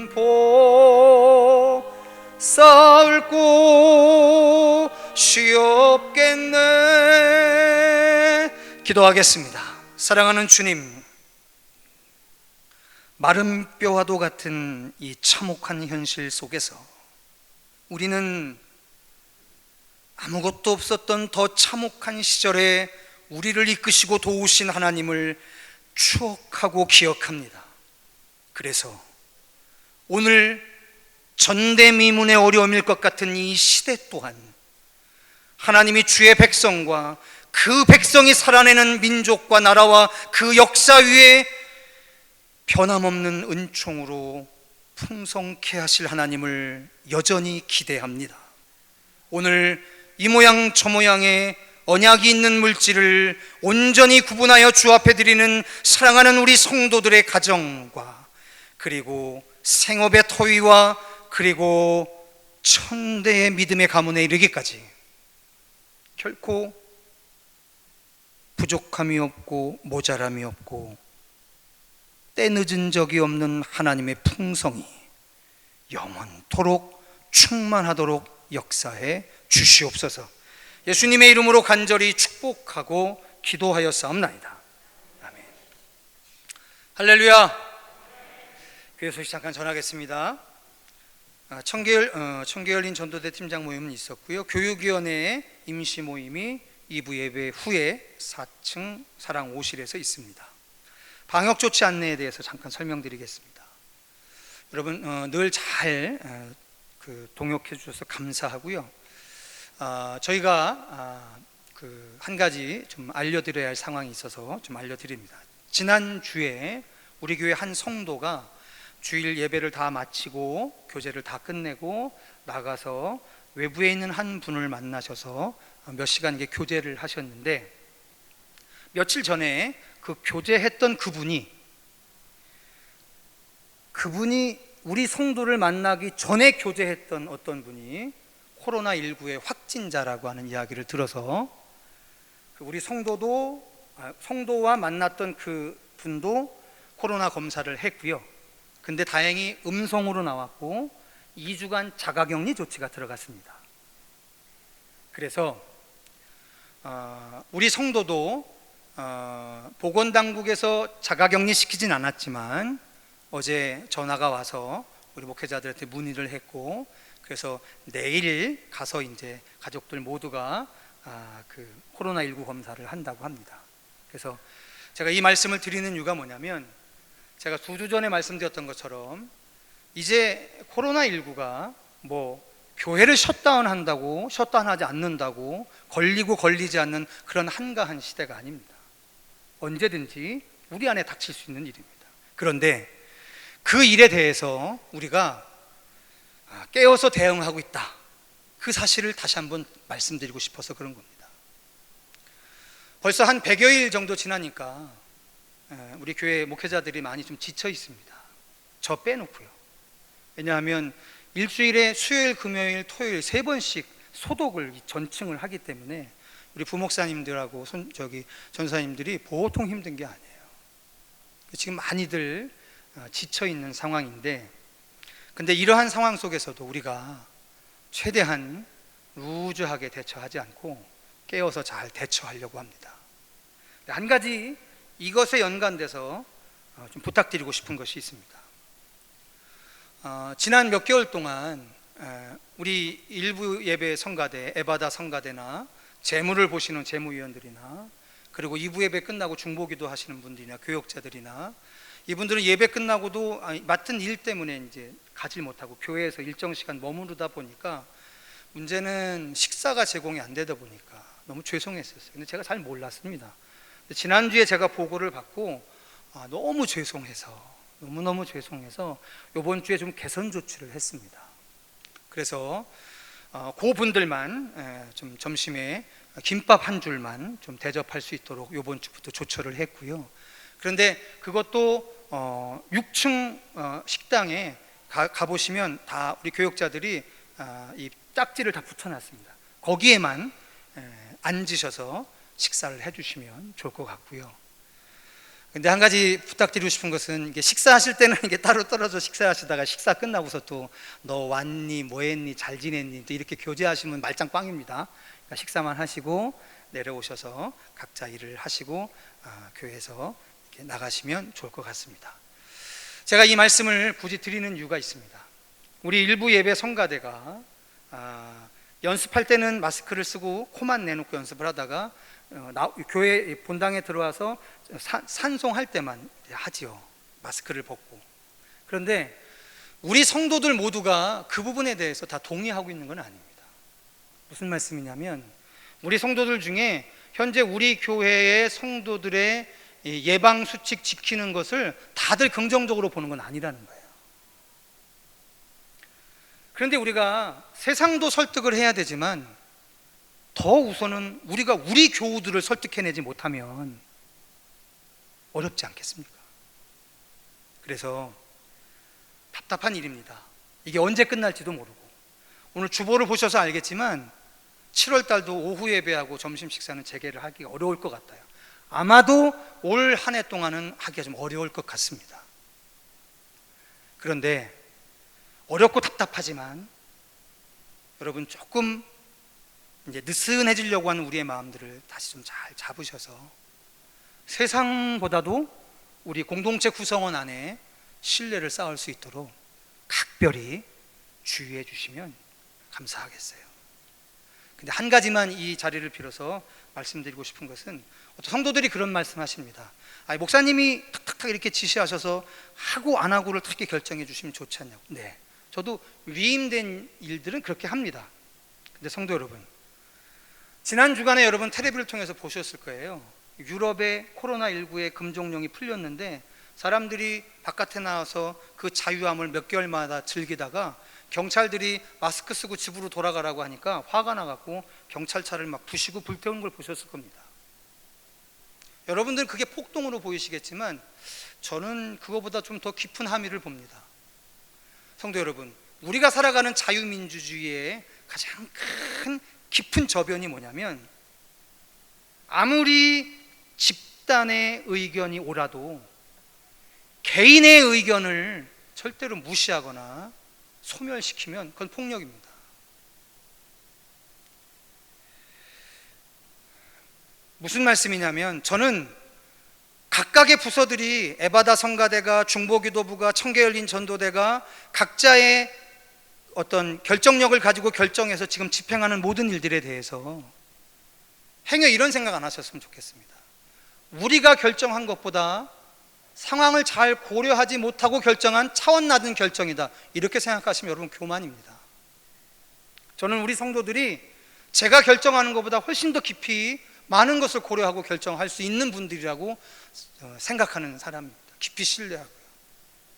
Speaker 1: 복 쌓을 곳이 없겠네. 기도하겠습니다. 사랑하는 주님, 마른 뼈와도 같은 이 참혹한 현실 속에서 우리는 아무것도 없었던 더 참혹한 시절에 우리를 이끄시고 도우신 하나님을 추억하고 기억합니다. 그래서 오늘 전대미문의 어려움일 것 같은 이 시대 또한 하나님이 주의 백성과 그 백성이 살아내는 민족과 나라와 그 역사 위에 변함없는 은총으로 풍성케 하실 하나님을 여전히 기대합니다. 오늘 이 모양 저 모양의 언약이 있는 물질을 온전히 구분하여 주 앞에 드리는 사랑하는 우리 성도들의 가정과, 그리고 생업의 토위와, 그리고 천대의 믿음의 가문에 이르기까지 결코 부족함이 없고 모자람이 없고 때늦은 적이 없는 하나님의 풍성이 영원토록 충만하도록 역사해 주시옵소서. 예수님의 이름으로 간절히 축복하고 기도하였사옵나이다. 아멘. 할렐루야. 교회 소식 잠깐 전하겠습니다. 청계열린 전도대 팀장 모임은 있었고요. 교육위원회의 임시 모임이 2부 예배 후에 4층 사랑 5실에서 있습니다. 방역 조치 안내에 대해서 잠깐 설명드리겠습니다. 여러분 늘 잘 동역해 주셔서 감사하고요. 저희가 한 가지 좀 알려드려야 할 상황이 있어서 좀 알려드립니다. 지난주에 우리 교회 한 성도가 주일 예배를 다 마치고 교제를 다 끝내고 나가서 외부에 있는 한 분을 만나셔서 몇 시간 교제를 하셨는데, 며칠 전에 그 교제했던 그분이 우리 성도를 만나기 전에 교제했던 어떤 분이 코로나19의 확진자라고 하는 이야기를 들어서, 우리 성도와 만났던 그 분도 코로나 검사를 했고요. 근데 다행히 음성으로 나왔고 2주간 자가격리 조치가 들어갔습니다. 그래서 우리 성도도 보건당국에서 자가격리 시키진 않았지만 어제 전화가 와서 우리 목회자들한테 문의를 했고, 그래서 내일 가서 이제 가족들 모두가 그 코로나19 검사를 한다고 합니다. 그래서 제가 이 말씀을 드리는 이유가 뭐냐면, 제가 2주 전에 말씀드렸던 것처럼 이제 코로나19가 교회를 셧다운하지 않는다고 걸리고 걸리지 않는 그런 한가한 시대가 아닙니다. 언제든지 우리 안에 닥칠 수 있는 일입니다. 그런데 그 일에 대해서 우리가 깨어서 대응하고 있다, 그 사실을 다시 한번 말씀드리고 싶어서 그런 겁니다. 벌써 한 100여일 정도 지나니까 우리 교회 목회자들이 많이 좀 지쳐 있습니다. 저 빼놓고요. 왜냐하면 일주일에 수요일, 금요일, 토요일 3번씩 소독을 전층을 하기 때문에 우리 부목사님들하고 전사님들이 보통 힘든 게 아니에요. 지금 많이들 지쳐 있는 상황인데, 근데 이러한 상황 속에서도 우리가 최대한 루즈하게 대처하지 않고 깨어서 잘 대처하려고 합니다. 한 가지 이것에 연관돼서 좀 부탁드리고 싶은 것이 있습니다. 지난 몇 개월 동안 우리 일부 예배 성가대, 에바다 성가대나 재무를 보시는 재무위원들이나, 그리고 2부 예배 끝나고 중보기도 하시는 분들이나 교역자들이나, 이분들은 예배 끝나고도 맡은 일 때문에 이제 가지 못하고 교회에서 일정 시간 머무르다 보니까 문제는 식사가 제공이 안 되다 보니까 너무 죄송했었어요. 근데 제가 잘 몰랐습니다. 지난주에 제가 보고를 받고 너무 죄송해서 이번 주에 좀 개선 조치를 했습니다. 그래서 그분들만 좀 점심에 김밥 한 줄만 좀 대접할 수 있도록 이번 주부터 조처를 했고요. 그런데 그것도 6층 식당에 가보시면 다 우리 교역자들이 이 짝지를 다 붙여놨습니다. 거기에만 앉으셔서 식사를 해주시면 좋을 것 같고요. 근데 한 가지 부탁드리고 싶은 것은, 이게 식사하실 때는 이게 따로 떨어져 식사하시다가 식사 끝나고서 또 너 왔니, 뭐 했니, 잘 지냈니, 또 이렇게 교제하시면 말짱 꽝입니다. 그러니까 식사만 하시고 내려오셔서 각자 일을 하시고 교회에서 이렇게 나가시면 좋을 것 같습니다. 제가 이 말씀을 굳이 드리는 이유가 있습니다. 우리 일부 예배 성가대가 연습할 때는 마스크를 쓰고 코만 내놓고 연습을 하다가 교회 본당에 들어와서 산송할 때만 하지요, 마스크를 벗고. 그런데 우리 성도들 모두가 그 부분에 대해서 다 동의하고 있는 건 아닙니다. 무슨 말씀이냐면, 우리 성도들 중에 현재 우리 교회의 성도들의 예방수칙 지키는 것을 다들 긍정적으로 보는 건 아니라는 거예요. 그런데 우리가 세상도 설득을 해야 되지만 더 우선은 우리가 우리 교우들을 설득해내지 못하면 어렵지 않겠습니까? 그래서 답답한 일입니다. 이게 언제 끝날지도 모르고, 오늘 주보를 보셔서 알겠지만 7월 달도 오후 예배하고 점심 식사는 재개를 하기가 어려울 것 같아요. 아마도 올 한 해 동안은 하기가 좀 어려울 것 같습니다. 그런데 어렵고 답답하지만 여러분 조금 이제 느슨해지려고 하는 우리의 마음들을 다시 좀 잘 잡으셔서 세상보다도 우리 공동체 구성원 안에 신뢰를 쌓을 수 있도록 각별히 주의해 주시면 감사하겠어요. 근데 한 가지만 이 자리를 빌어서 말씀드리고 싶은 것은, 어떤 성도들이 그런 말씀 하십니다. 목사님이 탁탁탁 이렇게 지시하셔서 하고 안 하고를 탁 결정해 주시면 좋지 않냐고. 네, 저도 위임된 일들은 그렇게 합니다. 근데 성도 여러분, 지난 주간에 여러분 텔레비를 통해서 보셨을 거예요. 유럽의 코로나19의 금종령이 풀렸는데 사람들이 바깥에 나와서 그 자유함을 몇 개월마다 즐기다가 경찰들이 마스크 쓰고 집으로 돌아가라고 하니까 화가 나갖고 경찰차를 막 부시고 불태운 걸 보셨을 겁니다. 여러분들은 그게 폭동으로 보이시겠지만 저는 그거보다 좀 더 깊은 함의를 봅니다. 성도 여러분, 우리가 살아가는 자유민주주의의 가장 큰 깊은 저변이 뭐냐면, 아무리 집단의 의견이 옳아도 개인의 의견을 절대로 무시하거나 소멸시키면 그건 폭력입니다. 무슨 말씀이냐면, 저는 각각의 부서들이 에바다 성가대가, 중보기도부가, 청계열린 전도대가 각자의 어떤 결정력을 가지고 결정해서 지금 집행하는 모든 일들에 대해서 행여 이런 생각 안 하셨으면 좋겠습니다. 우리가 결정한 것보다 상황을 잘 고려하지 못하고 결정한 차원 낮은 결정이다, 이렇게 생각하시면 여러분 교만입니다. 저는 우리 성도들이 제가 결정하는 것보다 훨씬 더 깊이 많은 것을 고려하고 결정할 수 있는 분들이라고 생각하는 사람입니다. 깊이 신뢰하고요.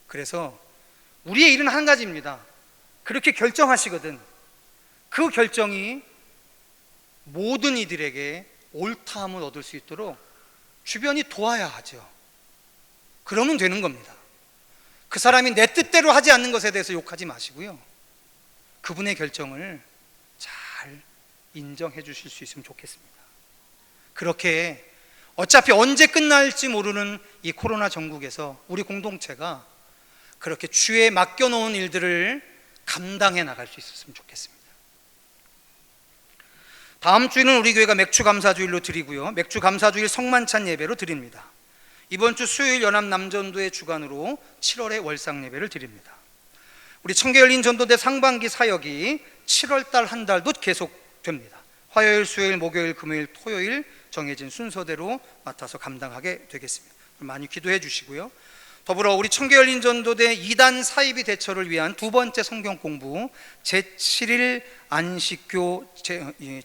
Speaker 1: 그래서 우리의 일은 한 가지입니다. 그렇게 결정하시거든 그 결정이 모든 이들에게 옳다함을 얻을 수 있도록 주변이 도와야 하죠. 그러면 되는 겁니다. 그 사람이 내 뜻대로 하지 않는 것에 대해서 욕하지 마시고요, 그분의 결정을 잘 인정해 주실 수 있으면 좋겠습니다. 그렇게 어차피 언제 끝날지 모르는 이 코로나 전국에서 우리 공동체가 그렇게 주에 맡겨놓은 일들을 감당해 나갈 수 있었으면 좋겠습니다. 다음 주에는 우리 교회가 맥주 감사주일로 드리고요, 맥주 감사주일 성만찬 예배로 드립니다. 이번 주 수요일 연합 남전도의 주관으로 7월에 월상 예배를 드립니다. 우리 청계열린 전도대 상반기 사역이 7월 달 한 달도 계속됩니다. 화요일, 수요일, 목요일, 금요일, 토요일 정해진 순서대로 맡아서 감당하게 되겠습니다. 많이 기도해 주시고요. 더불어 우리 청계열린 전도대 2단 사이비 대처를 위한 두 번째 성경 공부, 제7일 안식교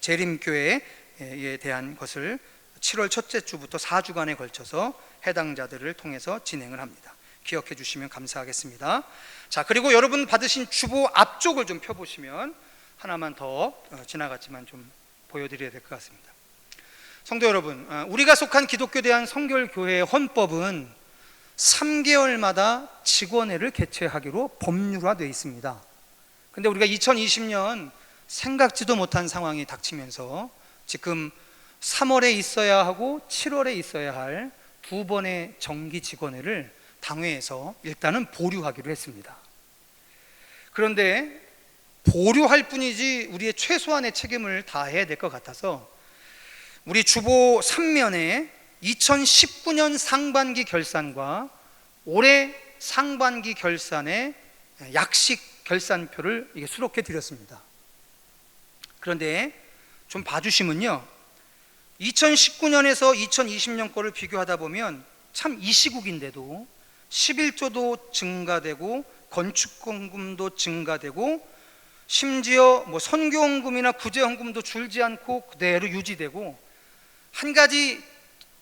Speaker 1: 재림교회에 대한 것을 7월 첫째 주부터 4주간에 걸쳐서 해당자들을 통해서 진행을 합니다. 기억해 주시면 감사하겠습니다. 자, 그리고 여러분 받으신 주보 앞쪽을 좀 펴보시면 하나만 더 지나갔지만 좀 보여드려야 될 것 같습니다. 성도 여러분, 우리가 속한 기독교 대한 성결교회의 헌법은 3개월마다 직원회를 개최하기로 법률화되어 있습니다. 근데 우리가 2020년 생각지도 못한 상황이 닥치면서 지금 3월에 있어야 하고 7월에 있어야 할 두 번의 정기 직원회를 당회에서 일단은 보류하기로 했습니다. 그런데 보류할 뿐이지 우리의 최소한의 책임을 다해야 될 것 같아서 우리 주보 3면에 2019년 상반기 결산과 올해 상반기 결산의 약식 결산표를 이게 수록해 드렸습니다. 그런데 좀 봐주시면요, 2019년에서 2020년 거를 비교하다 보면 참 이 시국인데도 11조도 증가되고 건축헌금도 증가되고 심지어 뭐 선교헌금이나 구제헌금도 줄지 않고 그대로 유지되고, 한 가지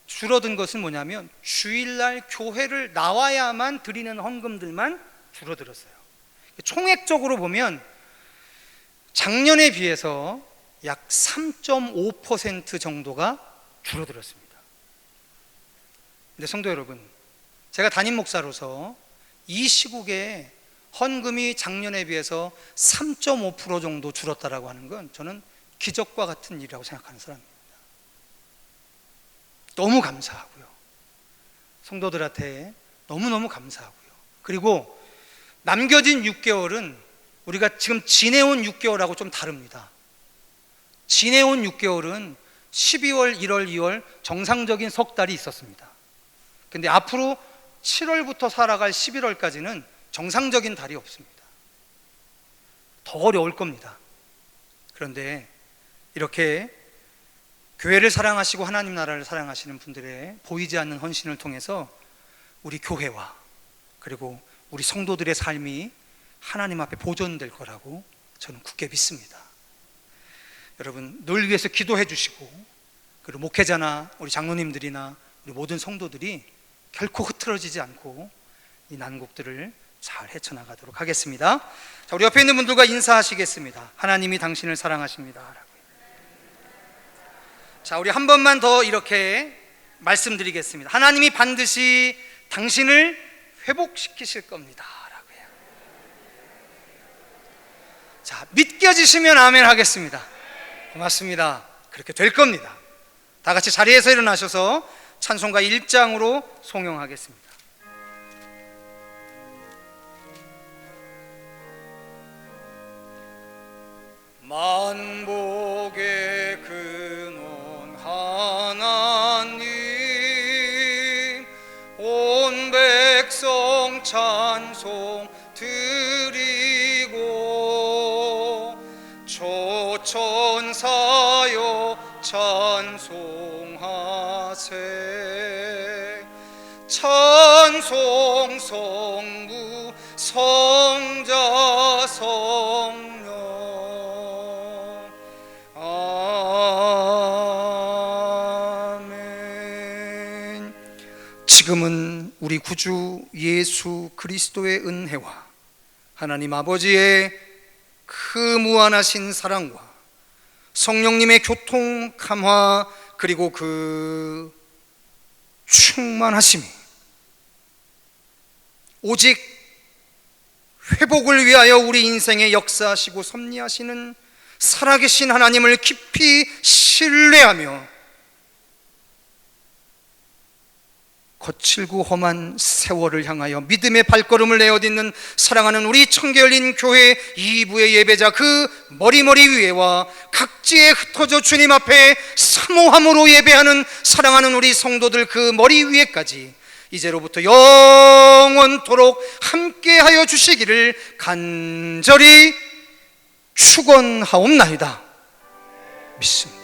Speaker 1: 줄어든 것은 뭐냐면 주일날 교회를 나와야만 드리는 헌금들만 줄어들었어요. 총액적으로 보면 작년에 비해서 약 3.5% 정도가 줄어들었습니다. 근데 성도 여러분, 제가 담임 목사로서 이 시국에 헌금이 작년에 비해서 3.5% 정도 줄었다라고 하는 건 저는 기적과 같은 일이라고 생각하는 사람입니다. 너무 감사하고요. 성도들한테 너무너무 감사하고요. 그리고 남겨진 6개월은 우리가 지금 지내온 6개월하고 좀 다릅니다. 지내온 6개월은 12월, 1월, 2월 정상적인 석 달이 있었습니다. 근데 앞으로 7월부터 살아갈 11월까지는 정상적인 달이 없습니다. 더 어려울 겁니다. 그런데 이렇게 교회를 사랑하시고 하나님 나라를 사랑하시는 분들의 보이지 않는 헌신을 통해서 우리 교회와 그리고 우리 성도들의 삶이 하나님 앞에 보존될 거라고 저는 굳게 믿습니다. 여러분 늘 위해서 기도해 주시고, 그리고 목회자나 우리 장로님들이나 우리 모든 성도들이 결코 흐트러지지 않고 이 난국들을 잘 헤쳐나가도록 하겠습니다. 자, 우리 옆에 있는 분들과 인사하시겠습니다. 하나님이 당신을 사랑하십니다 라고. 자, 우리 한 번만 더 이렇게 말씀드리겠습니다. 하나님이 반드시 당신을 회복시키실 겁니다 라고 해요. 자, 믿겨지시면 아멘 하겠습니다. 고맙습니다. 그렇게 될 겁니다. 다 같이 자리에서 일어나셔서 찬송가 1장으로 송영하겠습니다. 만복의 근원 하나님, 온 백성 찬송 드리고, 초천사여 찬송하세. 찬송 성부 성자 성령 아멘. 지금은 우리 구주 예수 그리스도의 은혜와 하나님 아버지의 그 무한하신 사랑과 성령님의 교통 감화 그리고 그 충만하심이 오직 회복을 위하여 우리 인생에 역사하시고 섭리하시는 살아계신 하나님을 깊이 신뢰하며 거칠고 험한 세월을 향하여 믿음의 발걸음을 내어딛는 사랑하는 우리 청계열린 교회 2부의 예배자 그 머리머리 위에와 각지에 흩어져 주님 앞에 사모함으로 예배하는 사랑하는 우리 성도들 그 머리 위에까지 이제로부터 영원토록 함께하여 주시기를 간절히 축원하옵나이다. 믿습니다.